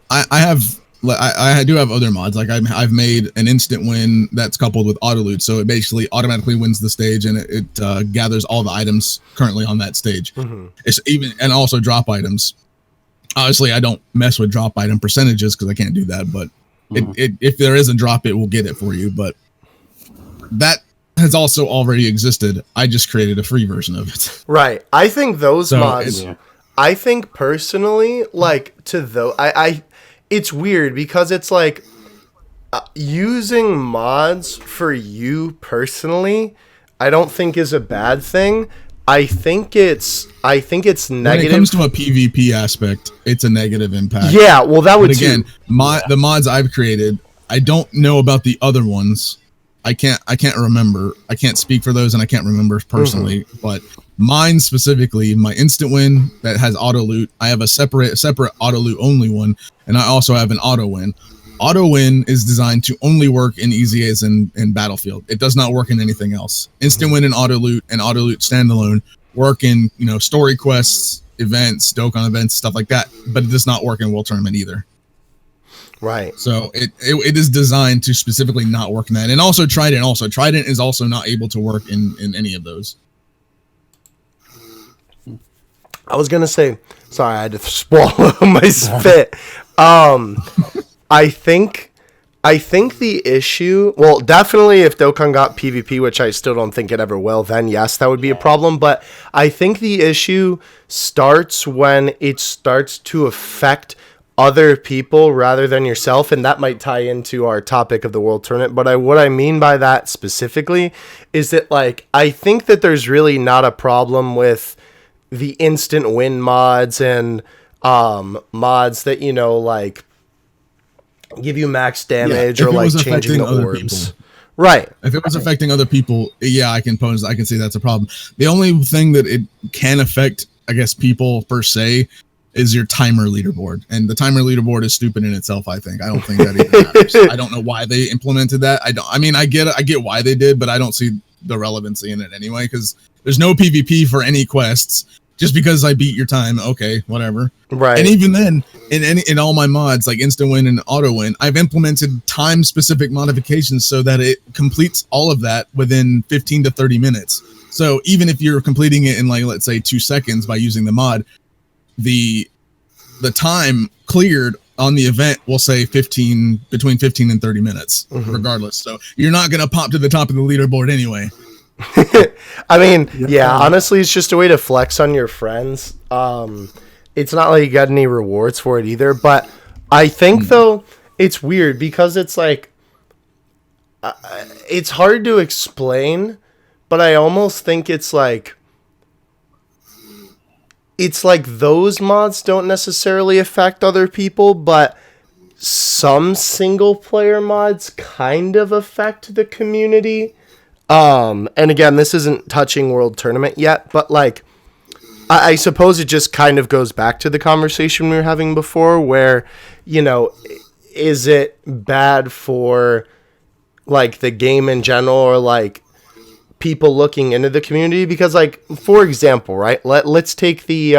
I do have other mods. Like I've made an instant win that's coupled with auto loot, so it basically automatically wins the stage, and it gathers all the items currently on that stage. Mm-hmm. It's and also drop items. Obviously, I don't mess with drop item percentages because I can't do that. But if there is a drop, it will get it for you. But that has also already existed. I just created a free version of it. Right. I think those mods. I think personally, like it's weird because it's like using mods for you personally, I don't think is a bad thing. I think it's negative. When it comes to a PvP aspect, it's a negative impact. Yeah, well, that would but again, the mods I've created, I don't know about the other ones. I can't remember. I can't speak for those, and I can't remember personally. Mm-hmm. But mine specifically, my instant win that has auto loot. I have a separate auto loot only one, and I also have an auto win. Auto win is designed to only work in EZAs and Battlefield. It does not work in anything else. Instant win and auto loot standalone work in story quests, events, Dokkan events, stuff like that. But it does not work in World Tournament either. Right. So it is designed to specifically not work in that. And also Trident is also not able to work in any of those. I was going to say, sorry, I had to swallow my spit. I think the issue, well, definitely if Dokkan got PvP, which I still don't think it ever will, then yes, that would be a problem. But I think the issue starts when it starts to affect other people rather than yourself, and that might tie into our topic of the World Tournament. But what I mean by that specifically is that, like, I think that there's really not a problem with the instant win mods and mods that like give you max damage or like changing the orbs. Right. If it was affecting other people, yeah, I can see that's a problem. The only thing that it can affect, I guess, people per se is your timer leaderboard. And the timer leaderboard is stupid in itself, I think. I don't think that even matters. I don't know why they implemented that. I get why they did, but I don't see the relevancy in it anyway, because there's no PvP for any quests. Just because I beat your time, okay, whatever. Right. And even then, in all my mods, like instant win and auto win, I've implemented time specific modifications so that it completes all of that within 15 to 30 minutes. So even if you're completing it in, like, let's say 2 seconds by using the mod, the time cleared on the event will say between 15 and 30 minutes, regardless. So you're not going to pop to the top of the leaderboard anyway. I mean, yeah, honestly, it's just a way to flex on your friends. It's not like you got any rewards for it either, but I think, though, it's weird because it's like, it's hard to explain, but I almost think it's like those mods don't necessarily affect other people, but some single player mods kind of affect the community. And again, this isn't touching World Tournament yet, but like, I suppose it just kind of goes back to the conversation we were having before where, you know, is it bad for like the game in general or like people looking into the community? Because like, for example, right, let's take the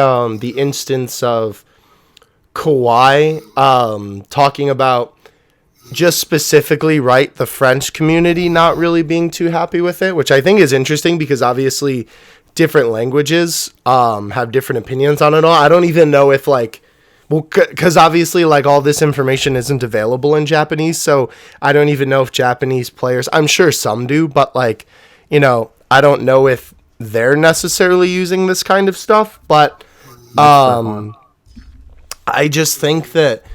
instance of Kawhi talking about just specifically, right, the French community not really being too happy with it, which I think is interesting because obviously different languages have different opinions on it all. I don't even know if like, well, because obviously like all this information isn't available in Japanese, so I don't even know if Japanese players, I'm sure some do, but like, you know, I don't know if they're necessarily using this kind of stuff, but I just think that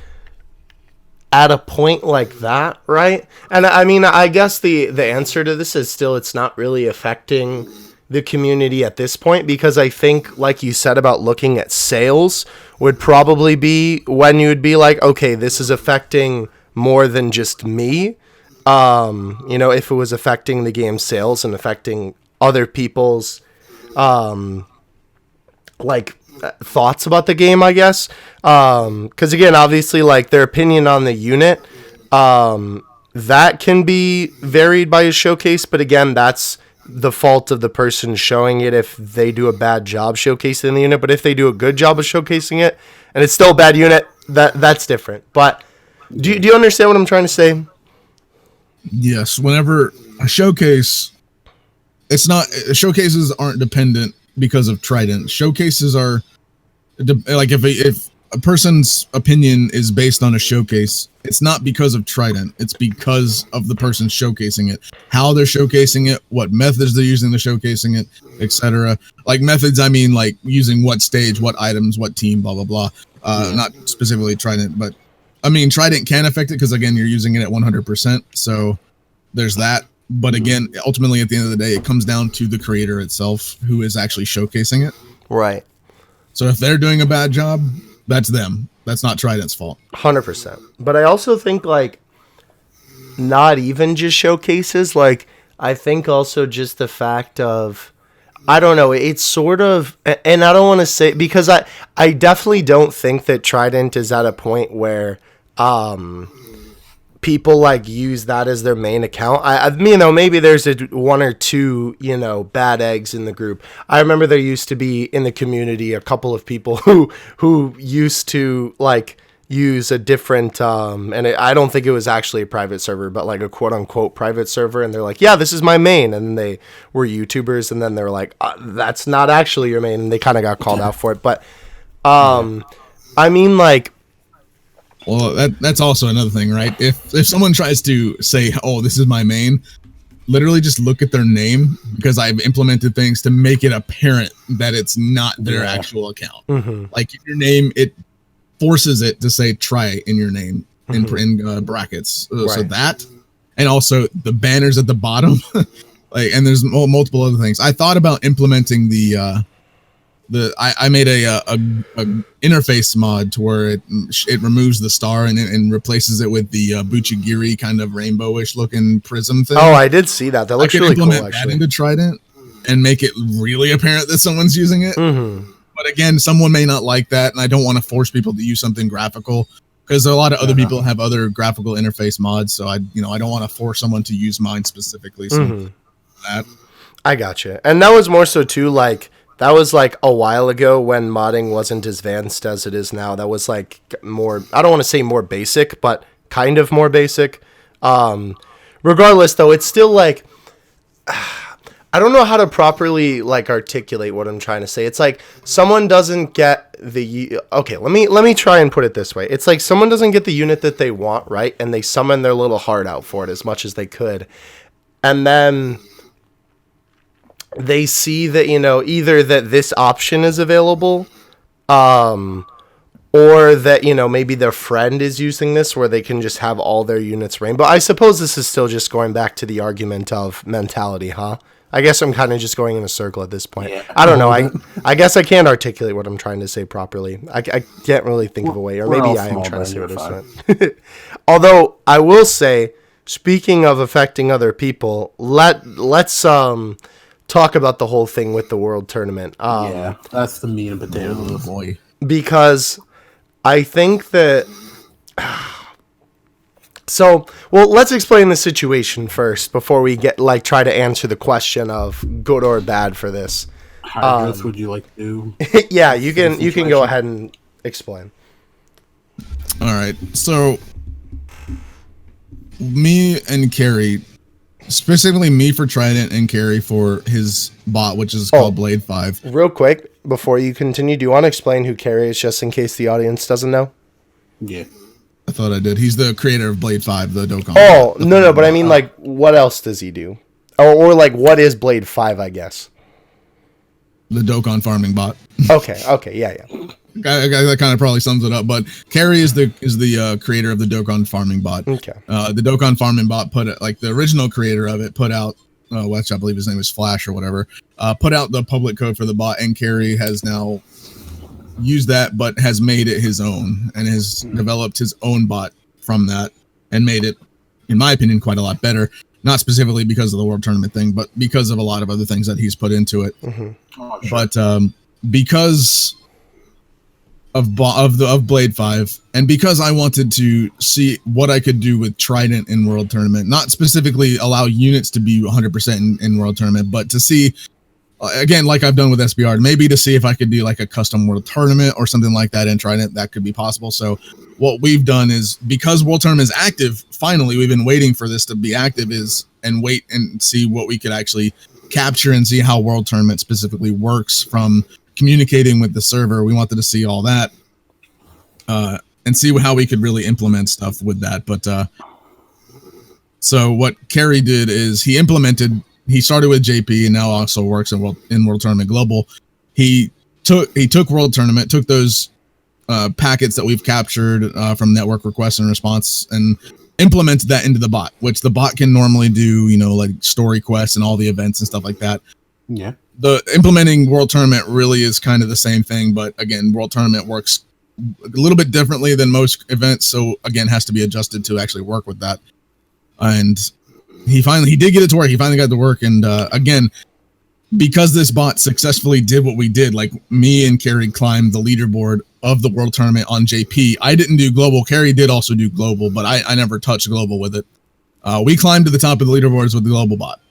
at a point like that, right? And I mean, I guess the answer to this is still it's not really affecting the community at this point, because I think, like you said about looking at sales, would probably be when you would be like, okay, this is affecting more than just me. You know, if it was affecting the game's sales and affecting other people's like thoughts about the game, I guess. Because again, obviously, like their opinion on the unit, that can be varied by a showcase. But again, that's the fault of the person showing it if they do a bad job showcasing the unit. But if they do a good job of showcasing it and it's still a bad unit, that's different. But do you understand what I'm trying to say? Yes. Whenever a showcase, showcases aren't dependent because of Trident. Showcases are like if a person's opinion is based on a showcase, it's not because of Trident. It's because of the person showcasing it, how they're showcasing it, what methods they're using to showcasing it, etc. Like methods, I mean like using what stage, what items, what team, blah blah blah. Not specifically Trident, but I mean Trident can affect it because again you're using it at 100%. So there's that. But again, ultimately at the end of the day, it comes down to the creator itself who is actually showcasing it. Right. So if they're doing a bad job, that's them. That's not Trident's fault. 100%. But I also think like not even just showcases, like I think also just the fact of, I don't know, it's sort of, and I don't want to say, because I definitely don't think that Trident is at a point where people like use that as their main account. I you know, maybe there's one or two, you know, bad eggs in the group. I remember there used to be in the community a couple of people who used to like use a different I don't think it was actually a private server, but like a quote unquote private server, and they're like, yeah, this is my main, and then they were YouTubers, and then they're like, that's not actually your main, and they kind of got called out for it. But I mean, like, well, that's also another thing, right? If someone tries to say, oh, this is my main, literally just look at their name, because I've implemented things to make it apparent that it's not their actual account. Mm-hmm. Like your name, it forces it to say try in your name in brackets. Right. So that, and also the banners at the bottom, like, and there's multiple other things. I thought about implementing I made a interface mod to where it removes the star and replaces it with the Buchigiri kind of rainbowish looking prism thing. Oh, I did see that. That looks really cool, actually. That into Trident and make it really apparent that someone's using it. Mm-hmm. But again, someone may not like that, and I don't want to force people to use something graphical, because a lot of other people have other graphical interface mods. So I don't want to force someone to use mine specifically. So I gotcha. And that was more so too, like, that was like a while ago when modding wasn't as advanced as it is now. That was like more, I don't want to say more basic, but kind of more basic. Regardless though, it's still like, I don't know how to properly like articulate what I'm trying to say. It's like someone doesn't get okay, let me try and put it this way. It's like someone doesn't get the unit that they want, right? And they summon their little heart out for it as much as they could. And then they see that, you know, either that this option is available, or that, you know, maybe their friend is using this where they can just have all their units rainbow. I suppose this is still just going back to the argument of mentality, huh? I guess I'm kind of just going in a circle at this point. Yeah. I don't know. I guess I can't articulate what I'm trying to say properly. I can't really think of a way, or maybe I am trying to say what I'm saying. Although I will say speaking of affecting other people, let's talk about the whole thing with the World Tournament. Yeah, that's the meat and potatoes. Oh boy. Because I think that... So, well, let's explain the situation first before we try to answer the question of good or bad for this. How else would you like to do? Yeah, you can go ahead and explain. All right. So me and Carrie, specifically me for Trident and Carrie for his bot, which is called Blade 5. Real quick, before you continue, do you want to explain who Carrie is just in case the audience doesn't know? Yeah. I thought I did. He's the creator of Blade 5, the Dokkan. Oh, no, but I mean, like, what else does he do? Or like, what is Blade 5, I guess? The Dokkan farming bot. Okay, yeah. That kind of probably sums it up. But Carrie is the creator of the Dokkan farming bot. Okay. The Dokkan farming bot the original creator of it put out, which I believe his name is Flash or whatever, put out the public code for the bot, and Carrie has now used that, but has made it his own and has developed his own bot from that and made it, in my opinion, quite a lot better. Not specifically because of the World Tournament thing, but because of a lot of other things that he's put into it. Mm-hmm. Oh, sure. But because of Blade 5, and because I wanted to see what I could do with Trident in World Tournament, not specifically allow units to be 100% in World Tournament, but to see, again, like I've done with SBR, maybe to see if I could do like a custom World Tournament or something like that in Trident, that could be possible. So what we've done is, because World Tournament is active, finally, we've been waiting for this to be active, and wait and see what we could actually capture and see how World Tournament specifically works from communicating with the server. We wanted to see all that and see how we could really implement stuff with that. But so what Carrie did is he started with JP and now also works in World Tournament Global. He took World Tournament, took those packets that we've captured from network request and response, and implemented that into the bot, which the bot can normally do, like story quests and all the events and stuff like that. Yeah. The implementing World Tournament really is kind of the same thing, but again, World Tournament works a little bit differently than most events, so again, has to be adjusted to actually work with that. And he did get it to work. He finally got it to work, and again, because this bot successfully did what we did, like me and Carrie climbed the leaderboard of the World Tournament on JP. I didn't do global. Carrie did also do global, but I never touched global with it. We climbed to the top of the leaderboards with the global bot,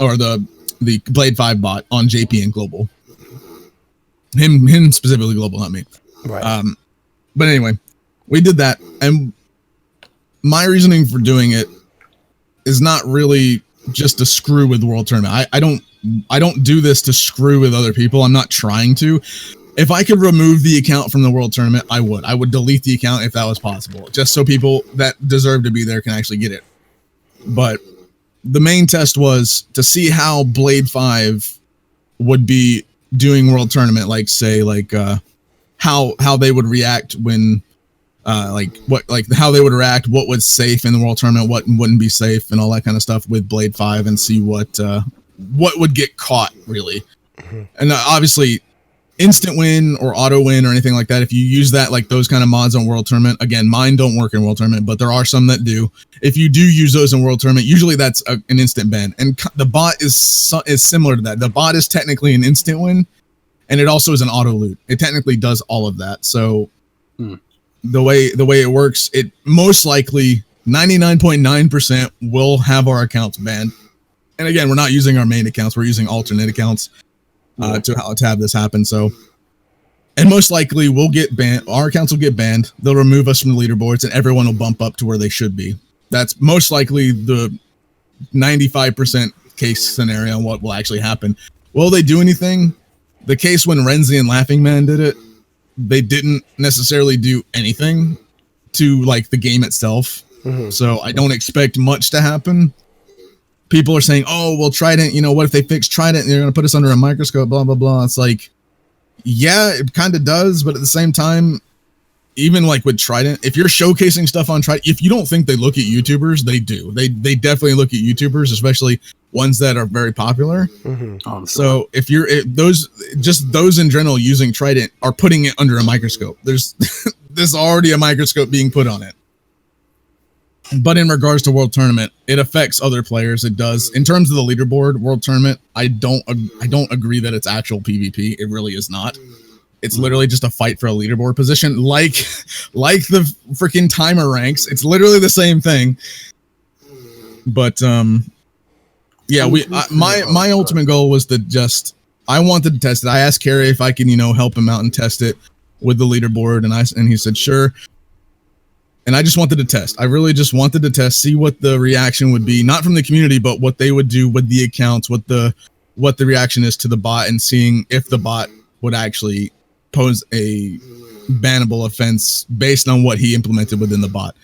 or the Blade 5 bot on JP and global. Him specifically global, not me. Right. But anyway, we did that, and my reasoning for doing it is not really just to screw with the World Tournament. I don't do this to screw with other people. I'm not trying to. If I could remove the account from the World Tournament, I would. I would delete the account if that was possible, just so people that deserve to be there can actually get it. But the main test was to see how Blade 5 would be doing World Tournament, how they would react when how they would react, what was safe in the World Tournament, what wouldn't be safe, and all that kind of stuff with Blade 5, and see what would get caught, really. Mm-hmm. And obviously, instant win or auto win or anything like that, if you use that, like those kind of mods on World Tournament, again, mine don't work in World Tournament, but there are some that do. If you do use those in World Tournament, usually that's an instant ban, and the bot is similar to that. The bot is technically an instant win, and it also is an auto loot. It technically does all of that. So the way it works, it most likely 99.9% will have our accounts banned. And again, we're not using our main accounts; we're using alternate accounts to have this happen. So, and most likely we'll get banned. Our accounts will get banned. They'll remove us from the leaderboards, and everyone will bump up to where they should be. That's most likely the 95% case scenario on what will actually happen. Will they do anything? The case when Renzi and Laughing Man did it, they didn't necessarily do anything to like the game itself. Mm-hmm. So I don't expect much to happen. People are saying, oh, well, Trident, what if they fix Trident and they're going to put us under a microscope, blah, blah, blah. It's like, yeah, it kind of does. But at the same time, even like with Trident, if you're showcasing stuff on Trident, if you don't think they look at YouTubers, they do. They definitely look at YouTubers, especially ones that are very popular. Mm-hmm. So if those in general using Trident are putting it under a microscope. There's already a microscope being put on it. But in regards to World Tournament, it affects other players. It does. In terms of the leaderboard, World Tournament, I don't agree that it's actual PvP. It really is not. It's literally just a fight for a leaderboard position, like the freaking timer ranks. It's literally the same thing. But yeah, my ultimate goal was to I wanted to test it. I asked Carrie if I can, help him out and test it with the leaderboard, and he said sure. And I just wanted to test. I really just wanted to test, see what the reaction would be, not from the community, but what they would do with the accounts, what the reaction is to the bot, and seeing if the bot would actually pose a bannable offense based on what he implemented within the bot.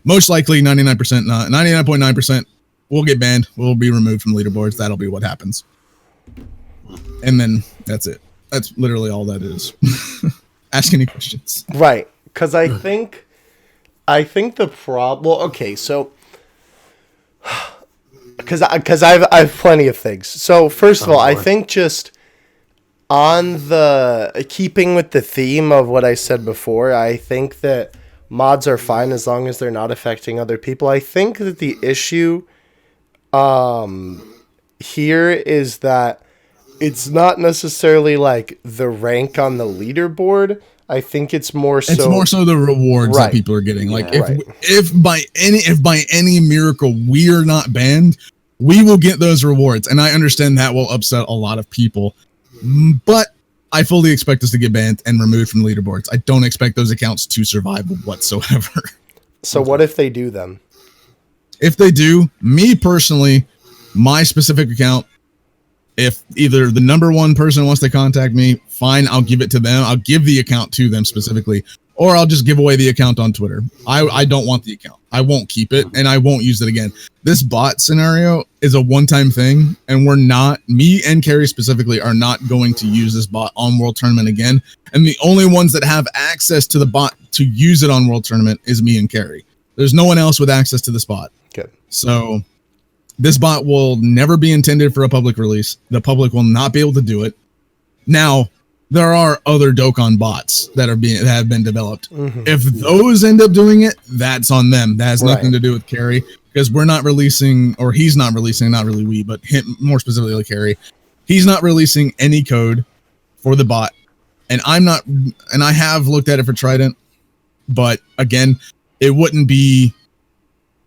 Most likely 99% not. 99.9% will get banned. We'll be removed from leaderboards. That'll be what happens. And then that's it. That's literally all that is. Ask any questions. Right. Because I think the problem. Well, okay, so because I've plenty of things. So first of all, I think just on the keeping with the theme of what I said before, I think that mods are fine as long as they're not affecting other people. I think that the issue here is that it's not necessarily like the rank on the leaderboard. I think it's more so the rewards that people are getting. Like if by any miracle we are not banned, we will get those rewards. And I understand that will upset a lot of people, but I fully expect us to get banned and removed from leaderboards. I don't expect those accounts to survive whatsoever. So what if they do then? If they do, me personally, my specific account, if either the number one person wants to contact me, fine, I'll give it to them. I'll give the account to them specifically, or I'll just give away the account on Twitter. I don't want the account. I won't keep it, and I won't use it again. This bot scenario is a one-time thing, and me and Carrie specifically are not going to use this bot on World Tournament again. And the only ones that have access to the bot to use it on World Tournament is me and Carrie. There's no one else with access to this bot. Good. So this bot will never be intended for a public release. The public will not be able to do it. Now, there are other Dokkan bots that have been developed. Mm-hmm. If those end up doing it, that's on them. That has nothing to do with Carrie, because we're not releasing, or he's not releasing, not really we, but him, more specifically Carrie. He's not releasing any code for the bot. And I have looked at it for Trident, but again, it wouldn't be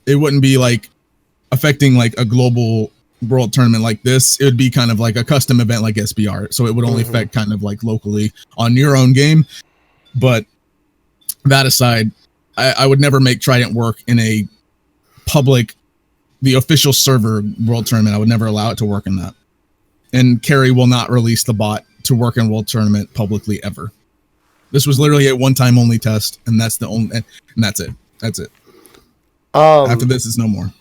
like affecting like a global World Tournament like this. It would be kind of like a custom event like SBR, so it would only affect kind of like locally on your own game. But that aside, I would never make Trident work in a public, the official server World Tournament. I would never allow it to work in that. And Carrie will not release the bot to work in World Tournament publicly ever. This was literally a one-time only test, and that's the only, and that's it. That's it. After this, it's no more.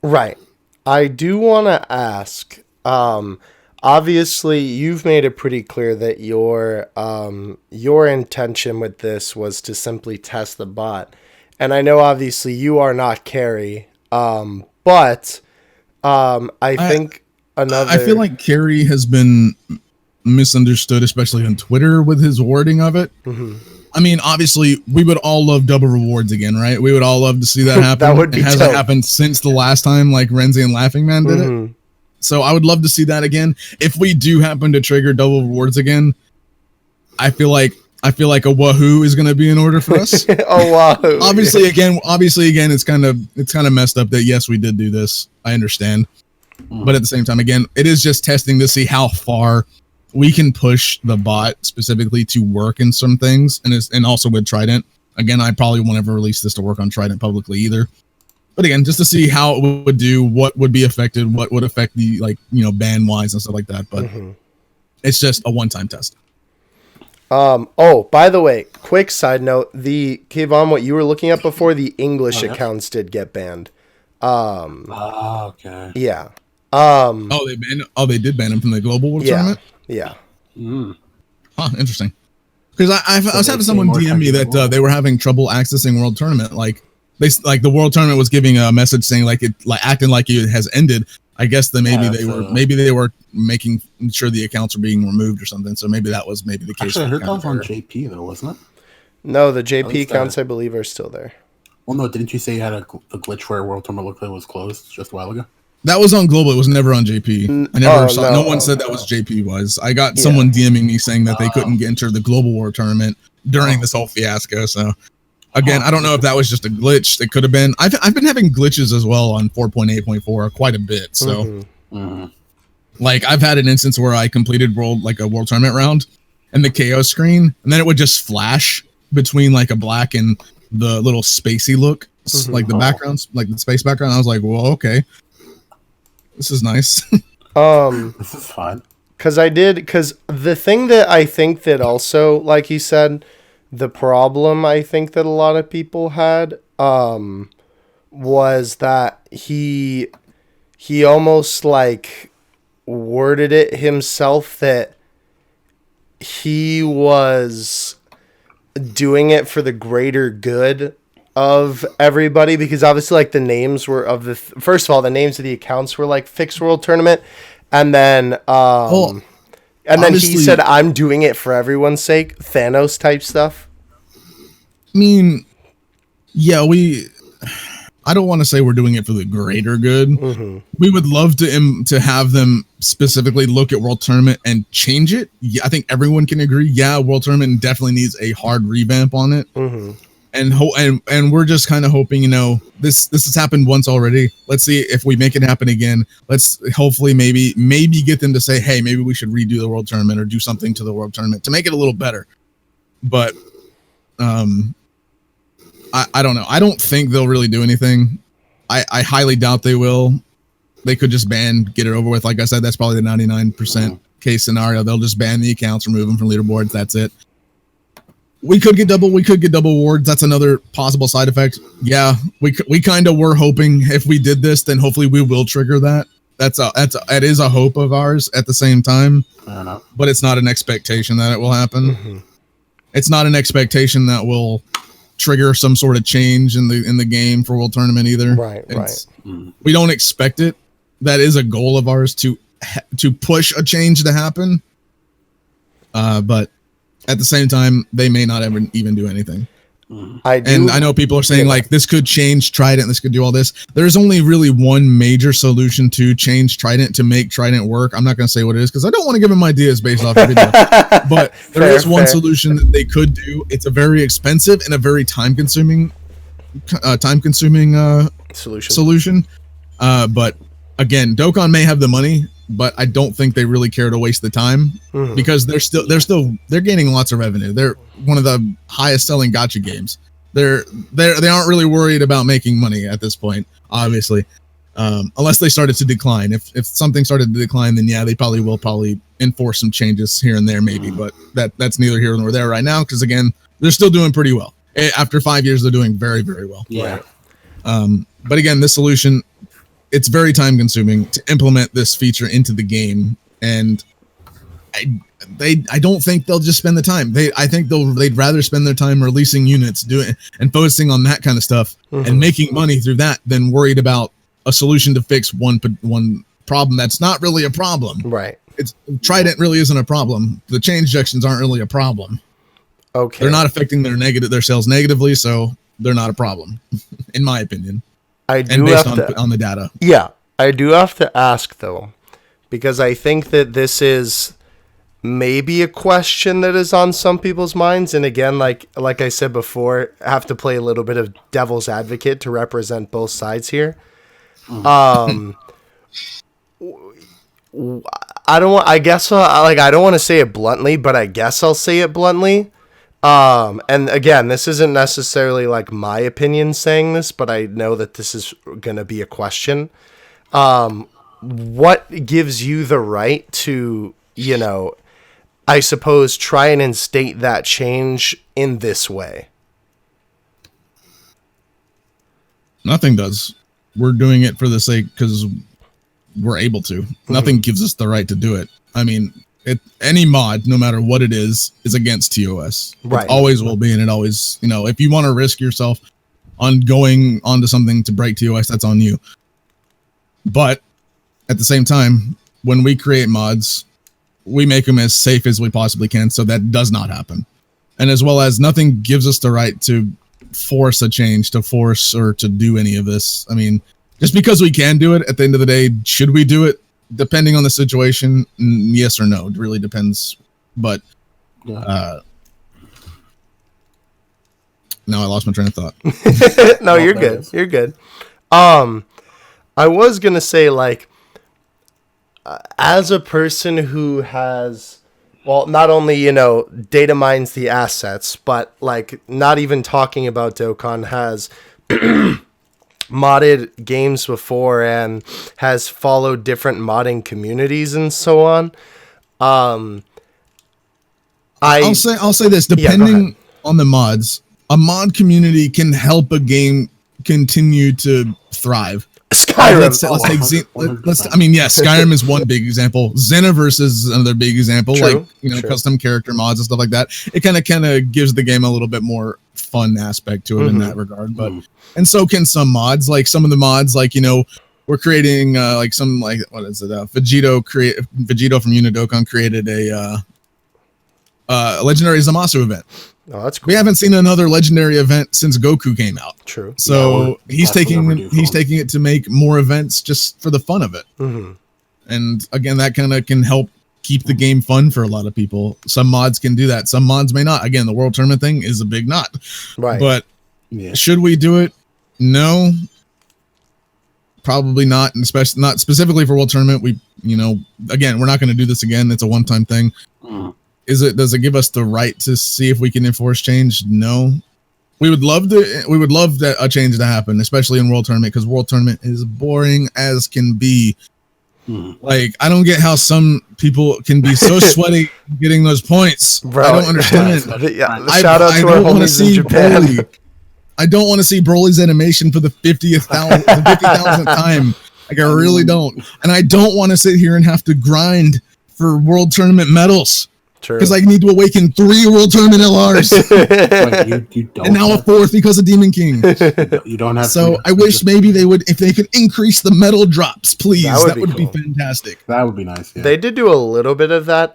Right. I do want to ask, obviously you've made it pretty clear that your intention with this was to simply test the bot. And I know obviously you are not Carrie, but I feel like Carrie has been misunderstood, especially on Twitter with his wording of it. Mm-hmm. I mean, obviously, we would all love double rewards again, right? We would all love to see that happen. That would be It hasn't happened since the last time, like Renzi and Laughing Man did it. So I would love to see that again. If we do happen to trigger double rewards again, I feel like a wahoo is going to be in order for us. Wahoo! Obviously, again, it's kind of messed up that yes, we did do this. I understand, but at the same time, again, it is just testing to see how far we can push the bot specifically to work in some things, and also with Trident. Again, I probably won't ever release this to work on Trident publicly either. But again, just to see how it would do, what would be affected, what would affect the ban wise and stuff like that. But it's just a one-time test. Oh, by the way, quick side note: the Kayvon, what you were looking at before, the English accounts did get banned. Okay. Yeah. They did ban him from the global tournament. Yeah. Huh, interesting. Because I was having someone DM me that they were having trouble accessing World Tournament. Like the World Tournament was giving a message saying acting like it has ended. I guess that maybe they were making sure the accounts were being removed or something. So maybe that was the case. Actually, I heard that was on JP though, wasn't it? No, the JP accounts I believe are still there. Well, no, didn't you say you had the glitch where World Tournament looked like it was closed just a while ago? That was on global. It was never on JP. I never saw. No one said that was JP. I got someone DMing me saying that they couldn't enter the global war tournament during this whole fiasco. So again, I don't know if that was just a glitch. It could have been. I've been having glitches as well on 4.8.4 quite a bit. So like I've had an instance where I completed a world tournament round and the KO screen, and then it would just flash between like a black and the little spacey look, like the backgrounds, like the space background. I was like, well, okay. This is nice. This is fun. Because the thing that I think that also, like he said, the problem I think that a lot of people had was that he almost like worded it himself that he was doing it for the greater good of everybody, because obviously like the names were of the first of all, the names of the accounts were like Fixed World Tournament, and then then he said, I'm doing it for everyone's sake, Thanos type stuff. I mean, yeah, I don't want to say we're doing it for the greater good. We would love to have them specifically look at World Tournament and change it. Yeah, I think everyone can agree. Yeah, World Tournament definitely needs a hard revamp on it. And we're just kind of hoping, this has happened once already. Let's see if we make it happen again. Let's hopefully maybe get them to say, hey, maybe we should redo the World Tournament or do something to the World Tournament to make it a little better. But I don't know. I don't think they'll really do anything. I highly doubt they will. They could just get it over with. Like I said, that's probably the 99% case scenario. They'll just ban the accounts, remove them from leaderboards. That's it. We could get double awards. That's another possible side effect. Yeah, we kind of were hoping if we did this, then hopefully we will trigger that. That is a hope of ours at the same time. I don't know. But it's not an expectation that it will happen. It's not an expectation that will trigger some sort of change in the game for World Tournament either. Right. We don't expect it. That is a goal of ours to push a change to happen. But at the same time, they may not ever even do anything. I know people are saying like this could change Trident, this could do all this. There's only really one major solution to change Trident to make Trident work. I'm not going to say what it is because I don't want to give them ideas based off the video. But there is one solution that they could do. It's a very expensive and a very time-consuming solution. But again, Dokkan may have the money, but I don't think they really care to waste the time because they're gaining lots of revenue. They're one of the highest selling gacha games. They aren't really worried about making money at this point, obviously, unless they started to decline. If something started to decline, then yeah, they probably will enforce some changes here and there, maybe. But that's neither here nor there right now because again, they're still doing pretty well. After 5 years, they're doing very, very well. Yeah. But again, this solution, it's very time consuming to implement this feature into the game, and I don't think they'll just spend the time. I think they'd rather spend their time releasing units, doing and focusing on that kind of stuff and making money through that than worried about a solution to fix one problem that's not really a problem. Right. Trident really isn't a problem. The change injections aren't really a problem. Okay. They're not affecting their sales negatively, so they're not a problem, in my opinion. Based on the data. Yeah, I do have to ask though, because I think that this is maybe a question that is on some people's minds. And again, like I said before, I have to play a little bit of devil's advocate to represent both sides here. I don't want to say it bluntly, but I guess I'll say it bluntly. And again, this isn't necessarily like my opinion saying this, but I know that this is going to be a question. What gives you the right to, I suppose, try and instate that change in this way? Nothing does. We're doing it for the sake because we're able to. Nothing gives us the right to do it. I mean, any mod, no matter what it is against TOS. Right. It always will be, and it always, if you want to risk yourself on going onto something to break TOS, that's on you. But at the same time, when we create mods, we make them as safe as we possibly can, so that does not happen. And as well as nothing gives us the right to force a change, to force or to do any of this. I mean, just because we can do it, at the end of the day, should we do it? Depending on the situation, yes or no. It really depends. But now I lost my train of thought. No, you're good. You're good. I was gonna say, like, as a person who has, well, not only, you know, data mines the assets, but like not even talking about Dokkan, has modded games before and has followed different modding communities and so on. I'll say this, depending on the mods, a mod community can help a game continue to thrive. Skyrim. Skyrim is one big example. Xenoverse is another big example. True, custom character mods and stuff like that. It kind of gives the game a little bit more fun aspect to it in that regard. But and so can some mods. Like some of the mods, like, you know, we're creating Vegito from Unidokkan created a legendary Zamasu event. Oh, that's cool. We haven't seen another legendary event since Goku came out. True. So he's taking it to make more events just for the fun of it. And again, that kind of can help keep the game fun for a lot of people. Some mods can do that. Some mods may not. Again, the World Tournament thing is a big not. Right. But should we do it? No. Probably not, and especially not specifically for World Tournament. Again, we're not going to do this again. It's a one-time thing. Does it give us the right to see if we can enforce change? No. We would love that a change to happen, especially in World Tournament, because World Tournament is boring as can be. Like, I don't get how some people can be so sweaty getting those points. Bro, I don't understand. Shout out to our homies in Japan. Broly. I don't want to see Broly's animation for the 50,000th time. Like, I really don't. And I don't want to sit here and have to grind for World Tournament medals. Because I need to awaken 3 World Tournament LRs. You don't, and now a 4th because of Demon King. You don't have. So I wish maybe they would, if they could increase the medal drops, please. That would be fantastic. That would be nice. Yeah. They did do a little bit of that,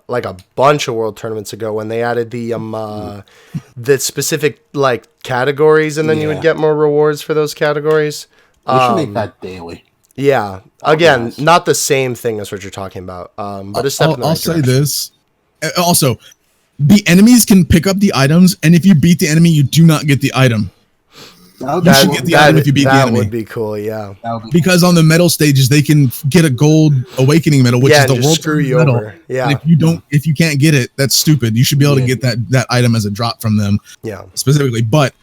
like a bunch of World Tournaments ago, when they added the specific like categories, and then you would get more rewards for those categories. We should make that daily. Yeah. Again, not the same thing as what you're talking about. But a step in the right direction. I'll say this. Also, the enemies can pick up the items, and if you beat the enemy, you do not get the item. You should get the item if you beat the enemy. That would be cool, yeah. Because on the medal stages, they can get a gold awakening medal, which is the world screw you medal. over. Yeah. And if you can't get it, that's stupid. You should be able to get that item as a drop from them. Yeah. Specifically. But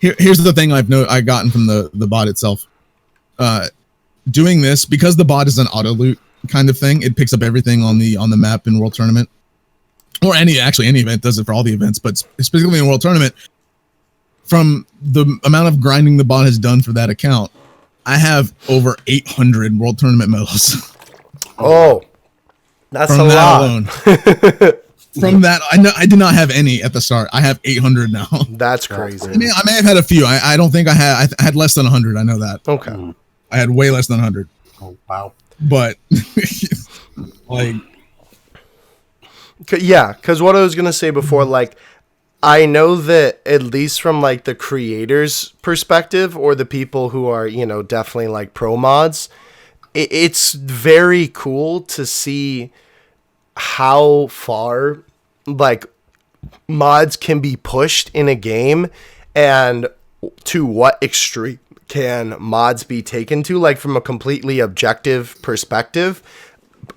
here's the thing I've gotten from the bot itself. Doing this, because the bot is an auto loot kind of thing, it picks up everything on the map in World Tournament, or any event does it for all the events, but specifically in World Tournament. From the amount of grinding the bot has done for that account, I have over 800 World Tournament medals. Oh, that's a lot. Alone. From that, I did not have any at the start. I have 800 now. That's crazy. I may have had a few. I don't think I had less than 100. I know that. Okay. I had way less than 100. Oh, wow. But, like... Yeah, because what I was going to say before, like, I know that at least from, like, the creators' perspective, or the people who are, definitely, like, pro mods, it's very cool to see how far, like, mods can be pushed in a game, and to what extreme can mods be taken to, like, from a completely objective perspective.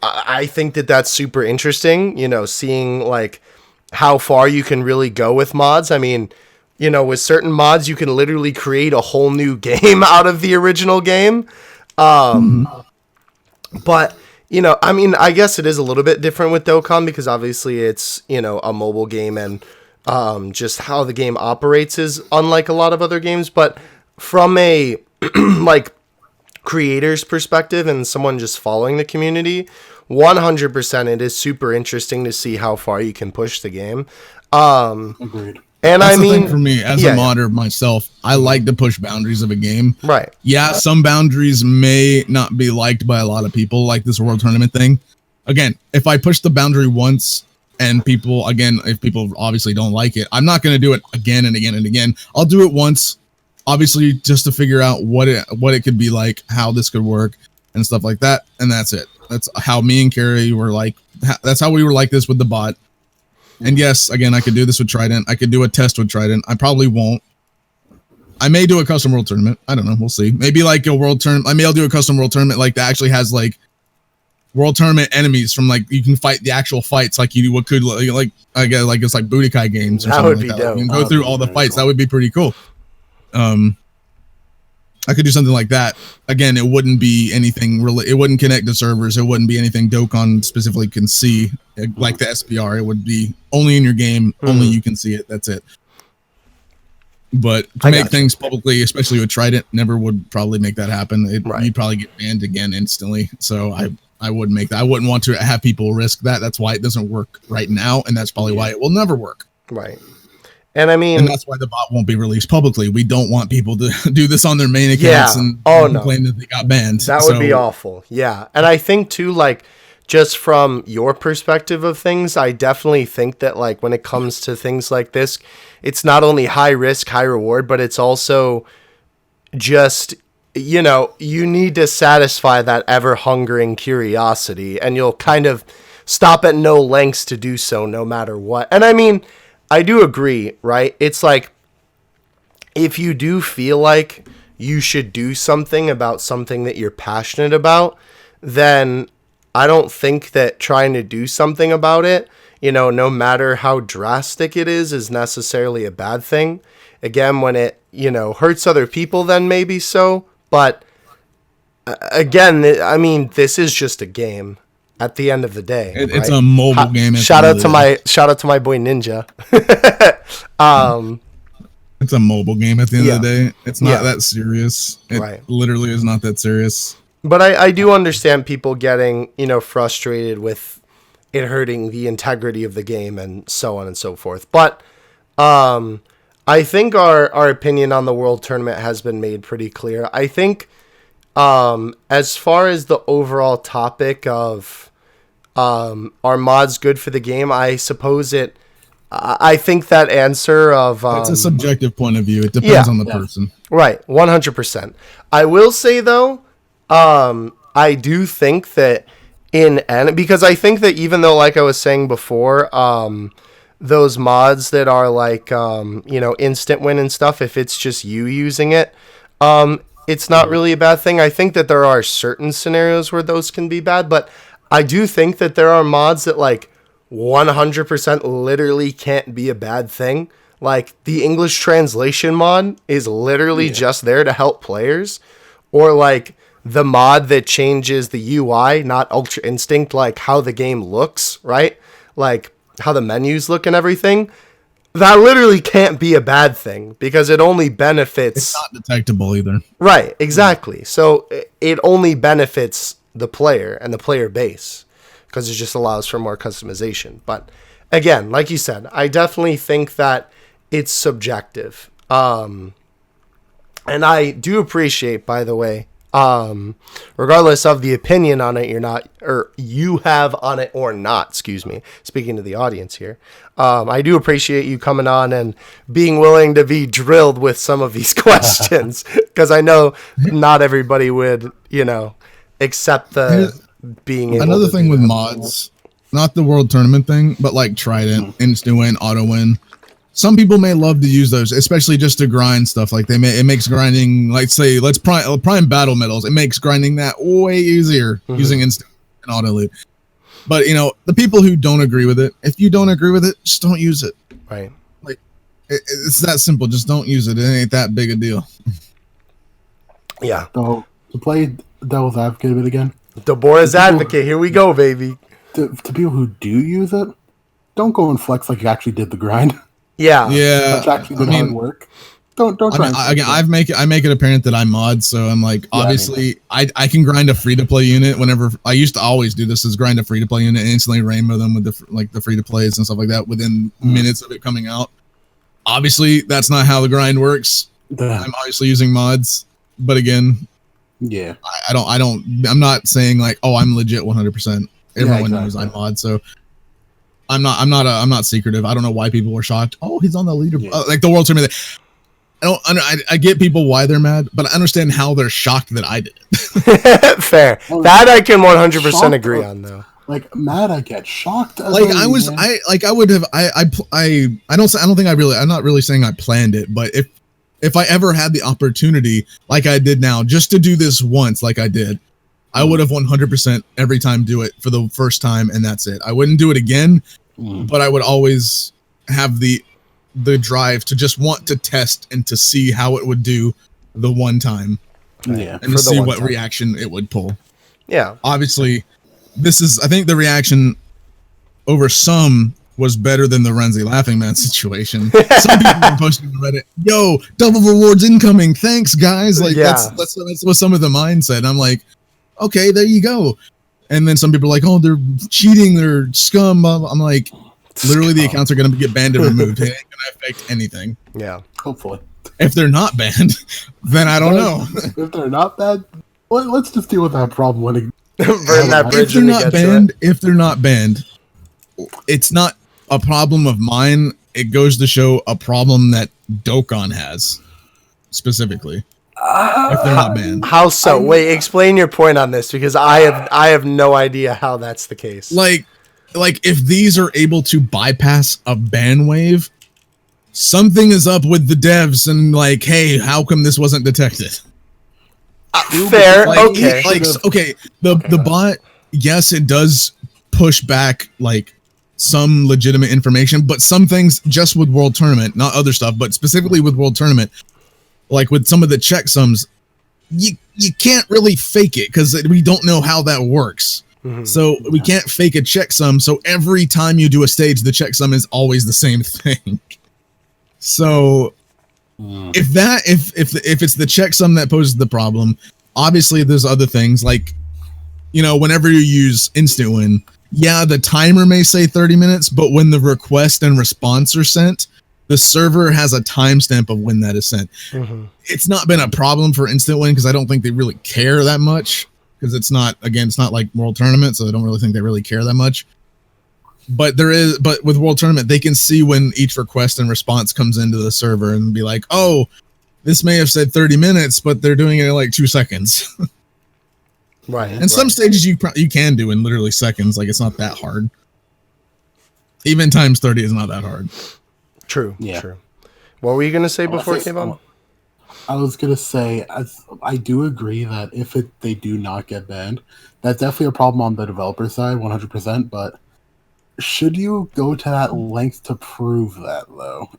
I think that's super interesting, seeing, like, how far you can really go with mods. I mean, with certain mods, you can literally create a whole new game out of the original game. But, I mean, I guess it is a little bit different with Dokkan, because obviously it's, a mobile game, and just how the game operates is unlike a lot of other games. But from a like creator's perspective and someone just following the community, 100% it is super interesting to see how far you can push the game. Agreed. And that's the thing for me as a modder myself, I like to push boundaries of a game. Right. Yeah, some boundaries may not be liked by a lot of people, like this World Tournament thing. Again, if I push the boundary once, And people, again, if people obviously don't like it, I'm not going to do it again and again and again. I'll do it once, obviously, just to figure out what it could be like, how this could work, and stuff like that. And that's it. That's how me and Carrie were like. That's how we were like this with the bot. And yes, again, I could do this with Trident. I could do a test with Trident. I probably won't. I may do a custom world tournament. I don't know. We'll see. Maybe like a world tournament. I'll do a custom world tournament like that actually has like world tournament enemies from like you can fight the actual fights like you do what could like I guess like it's like Budokai games or that something would like be that. dope. You can go through all the fights. That would be pretty cool. I could do something like that. Again, it wouldn't be anything really. It wouldn't connect to servers. It wouldn't be anything Dokkan specifically can see like the SPR. It would be only in your game. Only you can see it. That's it. But to make things publicly, especially with Trident, never would probably make that happen. You'd probably get banned again instantly. So I wouldn't make that. I wouldn't want to have people risk that. That's why it doesn't work right now, and that's probably why it will never work. Right. And I mean, and that's why the bot won't be released publicly. We don't want people to do this on their main accounts and complain that they got banned. That would be awful. Yeah. And I think too, like, just from your perspective of things, I definitely think that like when it comes to things like this, it's not only high risk, high reward, but it's also just, you know, you need to satisfy that ever hungering curiosity, and you'll kind of stop at no lengths to do so no matter what. And I mean, I do agree, right? It's like, if you do feel like you should do something about something that you're passionate about, then I don't think that trying to do something about it, you know, no matter how drastic it is necessarily a bad thing. Again, when it, you know, hurts other people, then maybe so. But again, I mean, this is just a game. At the end of the day, it's a mobile game. Shout out to my boy Ninja. It's a mobile game at the end of the day. It's not that serious. It literally is not that serious. But I do understand people getting, you know, frustrated with it hurting the integrity of the game and so on and so forth. But I think our opinion on the World Tournament has been made pretty clear. I think as far as the overall topic of are mods good for the game, I suppose I think that answer of it's a subjective point of view. It depends on the person. Right, 100%. I will say though, I do think that because I think that even though, like I was saying before, those mods that are like you know, instant win and stuff, if it's just you using it, it's not really a bad thing. I think that there are certain scenarios where those can be bad, but I do think that there are mods that like 100% literally can't be a bad thing. Like the English translation mod is literally just there to help players, or like the mod that changes the UI, not Ultra Instinct, like how the game looks, right? Like how the menus look and everything. That literally can't be a bad thing because it only benefits. It's not detectable either. Right, exactly. So it only benefits the player and the player base because it just allows for more customization. But again, like you said, I definitely think that it's subjective. And I do appreciate, by the way, regardless of the opinion on it you have on it or not, excuse me, speaking to the audience here, I do appreciate you coming on and being willing to be drilled with some of these questions, because I know not everybody would, you know, accept the being able another to thing with mods, not the World Tournament thing, but like Trident, instant win, auto win. Some people may love to use those, especially just to grind stuff. Like it makes grinding, like say, let's prime battle medals. It makes grinding that way easier using instant and auto loot. But you know, the people who don't agree with it, if you don't agree with it, just don't use it. Right. Like it's that simple. Just don't use it. It ain't that big a deal. Yeah. So to play devil's advocate of it again, Deborah's advocate. Here we go, baby. To people who do use it, don't go and flex like you actually did the grind. Yeah. That's actually the hard work. Don't try. I make it apparent that I mod, so I'm like, obviously, I can grind a free to play unit whenever. I used to always do this: is grind a free to play unit and instantly rainbow them with the free to plays and stuff like that within minutes of it coming out. Obviously, that's not how the grind works. I'm obviously using mods, but again, I'm not saying like, oh, I'm legit 100%. Everyone knows I mod, so I'm not secretive. I don't know why people were shocked. Oh, he's on the leader, Yeah. like the world tournament. I get people why they're mad, but I understand how they're shocked that I did it. Fair. Well, That I can 100% shocked agree or- on, though. Like mad, I get shocked. Like I don't think I'm not really saying I planned it, but if I ever had the opportunity, like I did now, just to do this once, like I did, I would have 100% every time do it for the first time, and that's it. I wouldn't do it again, but I would always have the drive to just want to test and to see how it would do the one time, Yeah. and to see what reaction it would pull. Yeah. Obviously, I think the reaction over some was better than the Renzi Laughing Man situation. Some people were posting on Reddit, "Yo, double rewards incoming! Thanks, guys!" Like that's what some of the mindset. And I'm like, okay, there you go. And then some people are like, "Oh, they're cheating! They're scum!" I'm like, literally, the accounts are going to get banned and removed. It ain't going to affect anything. Yeah. Hopefully. If they're not banned, then I don't know. If they're not bad, let's just deal with that problem when it. Burn that bridge If they're when we not get banned, it's not a problem of mine. It goes to show a problem that Dokkan has specifically. If they're not banned, How so? Wait, explain your point on this, because I have no idea how that's the case. like if these are able to bypass a ban wave, something is up with the devs. And like, hey, how come this wasn't detected? Fair. Like, Okay. The bot, yes, it does push back like some legitimate information, but some things just with World Tournament, not other stuff, but specifically with World Tournament, like with some of the checksums, you can't really fake it because we don't know how that works. So we can't fake a checksum. So every time you do a stage, the checksum is always the same thing. So if it's the checksum that poses the problem, obviously there's other things like, whenever you use instant win, yeah, the timer may say 30 minutes, but when the request and response are sent, the server has a timestamp of when that is sent. It's not been a problem for instant win because I don't think they really care that much, because it's not like World Tournament, so I don't really think they really care that much. But with World Tournament, they can see when each request and response comes into the server and be like, oh, this may have said 30 minutes, but they're doing it in like 2 seconds. Right. And some stages you can do in literally seconds. Like, it's not that hard. Even times 30 is not that hard. True. Yeah. True. What were you gonna say before it came on? I was gonna say I do agree that if they do not get banned, that's definitely a problem on the developer side, 100%. But should you go to that length to prove that, though?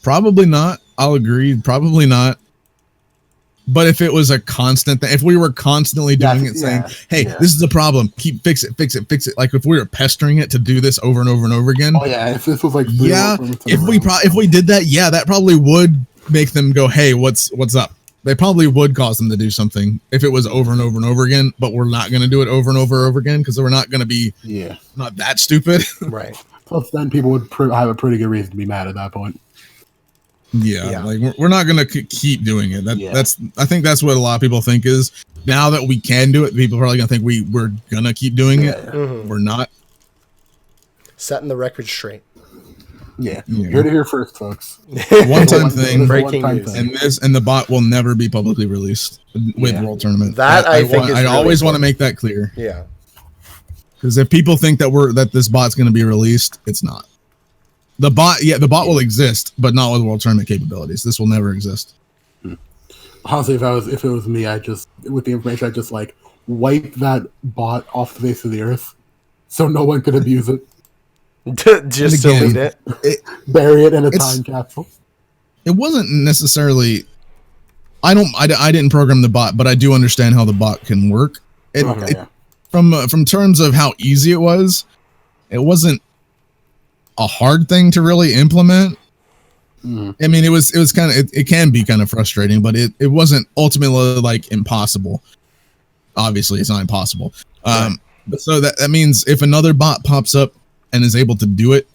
Probably not. I'll agree. Probably not. But if it was a constant thing, if we were constantly doing it, saying, "Hey, this is a problem. Fix it. Like if we were pestering it to do this over and over and over again. Oh yeah, if this was like if we did that, that probably would make them go, "Hey, what's up?" They probably would cause them to do something if it was over and over and over again. But we're not going to do it over and over again because we're not going to be not that stupid. Right. Plus, then people would have a pretty good reason to be mad at that point. Yeah, like we're not gonna keep doing it. I think that's what a lot of people think is now that we can do it. People are probably gonna think we're gonna keep doing it. We're not. Setting the record straight. Yeah. Heard it here first, folks. One-time thing, breaking news, and the bot will never be publicly released with World Tournament. That I think is I really always want to make that clear. Yeah. Because if people think that this bot's gonna be released, it's not. The bot will exist, but not with World Tournament capabilities. This will never exist. Honestly, if it was me, with the information, I'd just like wipe that bot off the face of the earth, so no one could abuse it. Just delete it. Bury it in a time capsule. It wasn't necessarily. I didn't program the bot, but I do understand how the bot can work. From terms of how easy it wasn't a hard thing to really implement. I mean, it can be kind of frustrating, but it wasn't ultimately like impossible. Obviously, it's not impossible. But so that means if another bot pops up and is able to do it,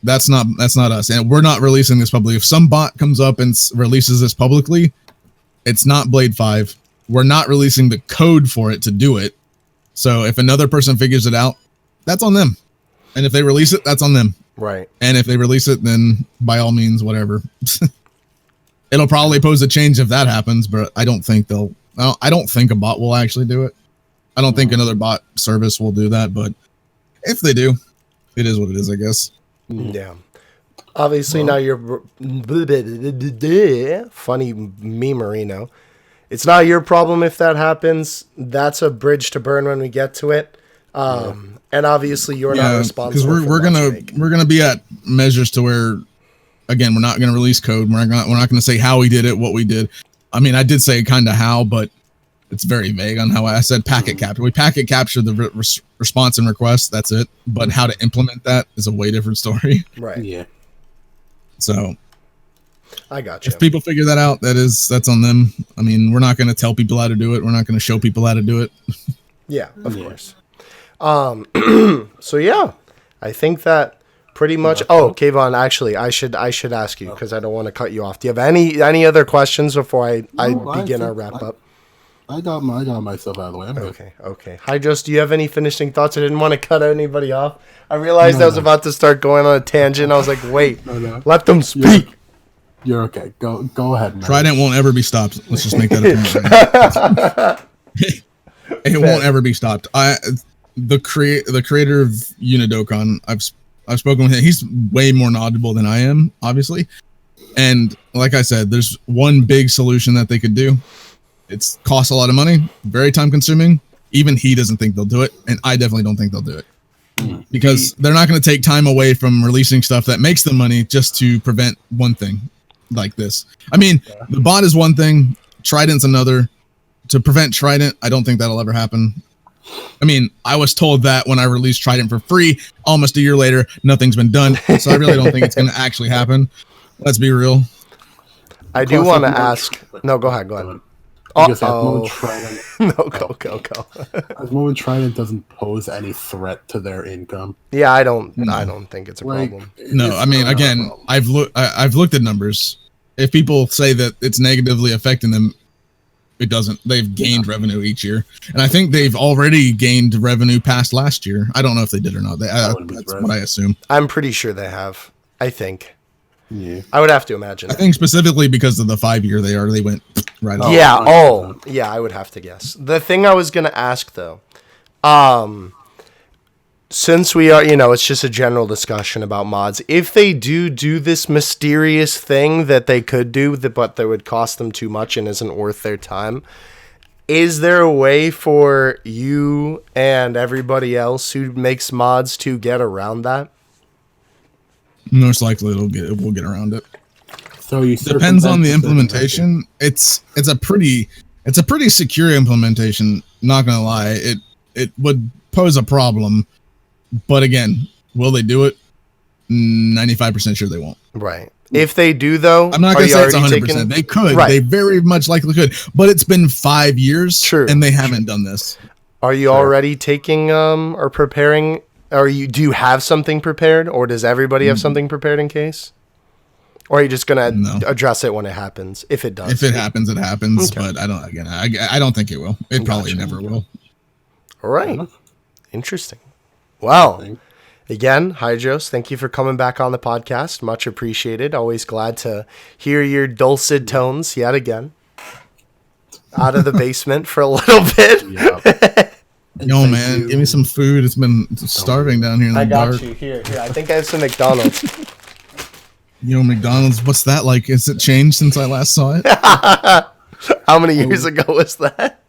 that's not us, and we're not releasing this publicly. If some bot comes up and releases this publicly, it's not Blade 5. We're not releasing the code for it to do it. So if another person figures it out, that's on them. And if they release it, that's on them. Right. And if they release it, then by all means, whatever. It'll probably pose a change if that happens, but I don't think I don't think a bot will actually do it. I don't think another bot service will do that, but if they do, it is what it is, I guess. Yeah. Obviously, now you're funny memerino. It's not your problem if that happens. That's a bridge to burn when we get to it. And obviously, you're not responsible. Because we're gonna be at measures to where, again, we're not gonna release code. We're not gonna say how we did it, what we did. I mean, I did say kind of how, but it's very vague on how I said packet capture. We packet capture the response and request. That's it. But how to implement that is a way different story. Right. Yeah. So I got you. if people figure that out, that's on them. I mean, we're not going to tell people how to do it. We're not going to show people how to do it. Yeah, of course. So yeah, I think that pretty much. Oh, Kayvon, actually, I should ask you because I don't want to cut you off. Do you have any other questions before I begin our wrap up? I got myself out of the way. I'm good. Okay. Hydros, do you have any finishing thoughts? I didn't want to cut anybody off. I realized I was about to start going on a tangent. I was like, wait, let them speak. You're okay. Go ahead, man. Trident won't ever be stopped. Let's just make that a point. It won't ever be stopped. The creator of Dokkan, I've spoken with him. He's way more knowledgeable than I am, obviously. And like I said, there's one big solution that they could do. It costs a lot of money, very time consuming. Even he doesn't think they'll do it, and I definitely don't think they'll do it. Because they're not going to take time away from releasing stuff that makes them money just to prevent one thing like this. I mean, the bot is one thing, Trident's another. To prevent Trident, I don't think that'll ever happen. I mean, I was told that when I released Trident for free, almost a year later, nothing's been done. So I really don't think it's going to actually happen. Let's be real. I do want to ask. No, go ahead. Because at the moment, Trident, No, go. at the moment, Trident doesn't pose any threat to their income. Yeah, I don't think it's a problem. No, I mean, again, I've looked at numbers. If people say that it's negatively affecting them, it doesn't. They've gained revenue each year, and I think they've already gained revenue past last year. I don't know if they did or not. That's what I assume. I'm pretty sure they have. I think. Yeah. I would have to imagine. I think specifically because of the 5 year they went right off. Yeah. Yeah. I would have to guess. The thing I was gonna ask though, since we are, it's just a general discussion about mods. If they do this mysterious thing that they could do, but that would cost them too much and isn't worth their time, is there a way for you and everybody else who makes mods to get around that? Most likely we'll get around it. So you depends on the implementation. It's a pretty secure implementation. Not gonna lie, it would pose a problem. But again, will they do it? 95% sure they won't. Right. If they do, though, I'm not going to say it's 100%. They could. Right. They very much likely could. But it's been 5 years, and they haven't done this. Are you already taking or preparing? Do you have something prepared, or does everybody have something prepared in case? Or are you just going to address it when it happens, if it does? If it happens, it happens. Okay. But I don't. Again, I don't think it will. It probably never will. All right. Interesting. Well, again, Hydros, thank you for coming back on the podcast. Much appreciated. Always glad to hear your dulcet tones yet again. Out of the basement for a little bit. Yo, man, give me some food. It's been starving down here in the dark. I got you. Here. I think I have some McDonald's. McDonald's, what's that like? Has it changed since I last saw it? How many years ago was that?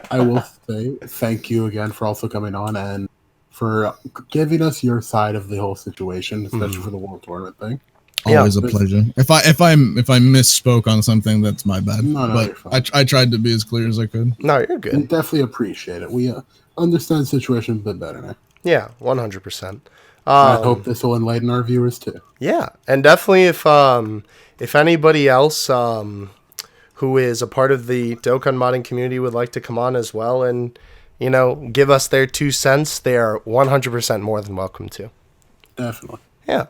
I will say thank you again for also coming on and for giving us your side of the whole situation, especially for the World Tournament thing. Always a pleasure. If I misspoke on something, that's my bad. No, but I tried to be as clear as I could. No, you're good. We definitely appreciate it. We understand the situation a bit better now. Yeah, 100%. I hope this will enlighten our viewers too. Yeah, and definitely if anybody else who is a part of the Dokkan modding community would like to come on as well and, give us their 2 cents, they are 100% more than welcome to. Definitely. Yeah.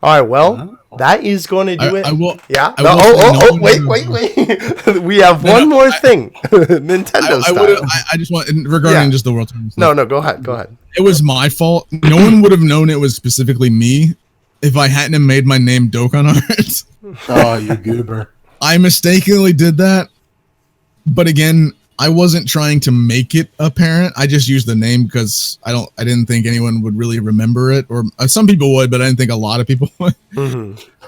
All right, well, that is going to do it. I will. Yeah. I No, will say wait. We have one more thing. Nintendo style. I just want regarding just the World Tournament. No, go ahead. It was my fault. No one would have known it was specifically me if I hadn't have made my name Dokkan Art. Oh, you goober. I mistakenly did that. But again, I wasn't trying to make it apparent. I just used the name because I didn't think anyone would really remember it, or some people would, but I didn't think a lot of people would.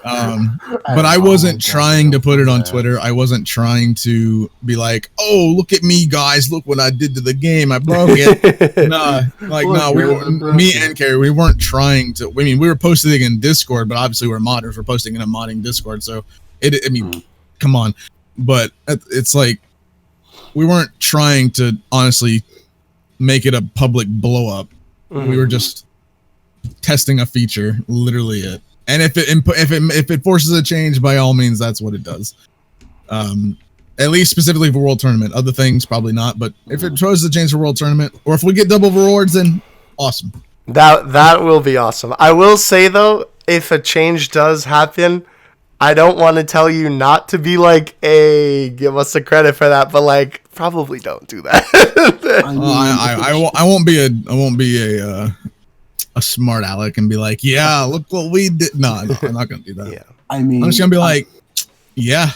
But I wasn't trying to put it on Twitter. I wasn't trying to be like, "Oh, look at me, guys! Look what I did to the game! I broke it." Me and Carrie, we weren't trying to. I mean, we were posting it in Discord, but obviously we're modders. We're posting in a modding Discord, so come on. But it's like, we weren't trying to honestly make it a public blow up. We were just testing a feature, literally it. And if it forces a change, by all means, that's what it does. At least specifically for World Tournament. Other things probably not. But if it forces a change for World Tournament, or if we get double rewards, then awesome. That will be awesome. I will say though, if a change does happen, I don't want to tell you not to be like, hey, give us the credit for that, but like, probably don't do that. I won't be a smart aleck and be like, yeah, look what we did. No, I'm not gonna do that. Yeah. I mean, I'm just gonna be like, yeah,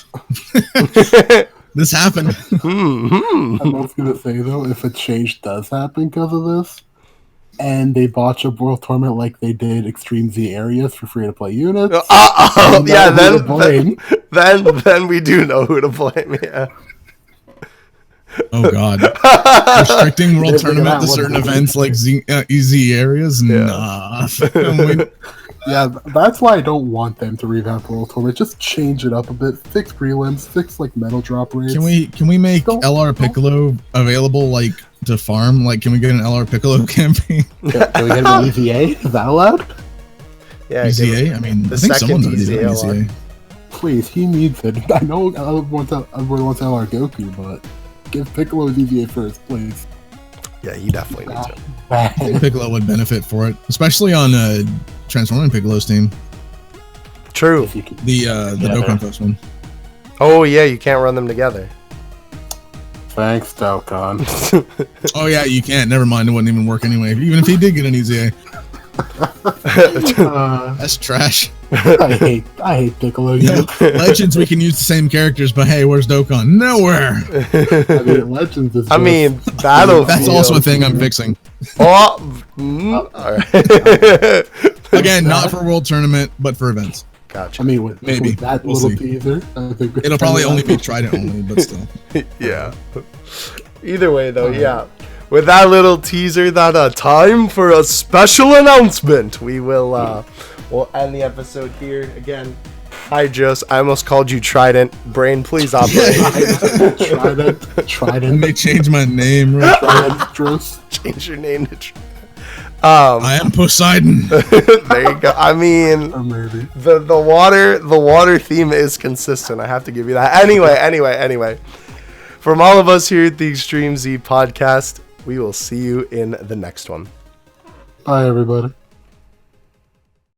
this happened. I'm also gonna say though, if a change does happen because of this, and they botch up World Tournament like they did Extreme Z areas for free to play units. Then we do know who to blame. Yeah. Oh God! Restricting World Tournament to certain events like Z areas? Yeah. Nah. Yeah, that's why I don't want them to revamp World Tournament. Just change it up a bit, fix prelims, fix like medal drop rates. Can we make LR Piccolo available like to farm? Like, can we get an LR Piccolo campaign? Can we get an EZA? Is that allowed? Yeah, EZA? I mean, I think someone's already done EZA. Please, he needs it. I know everyone wants LR Goku, but give Piccolo EZA first, please. Yeah, he definitely needs it. I think Piccolo would benefit for it, especially on Transforming Piccolo's team. True. The Dokkan Post one. Oh yeah, you can't run them together. Thanks, Dokkan. Oh yeah, you can't. Never mind. It wouldn't even work anyway. Even if he did get an EZA. That's trash. I hate Piccolo. Legends, we can use the same characters, but hey, where's Dokkan? Nowhere. I mean, Legends is. Battlefield. That's also a thing I'm fixing. All right. Again, not for World Tournament, but for events. Gotcha. I mean, with that We'll little see. teaser, I think It'll probably only be Trident only, but still. Yeah. Either way, though, yeah. With that little teaser, time for a special announcement. We will we'll end the episode here again. I almost called you Trident. Brain, please operate. Trident. Let me change my name. Right? Change your name to Trident. I am Poseidon. There you go. I mean, the water theme is consistent. I have to give you that. Anyway. From all of us here at the Extreme Z podcast, we will see you in the next one. Bye, everybody.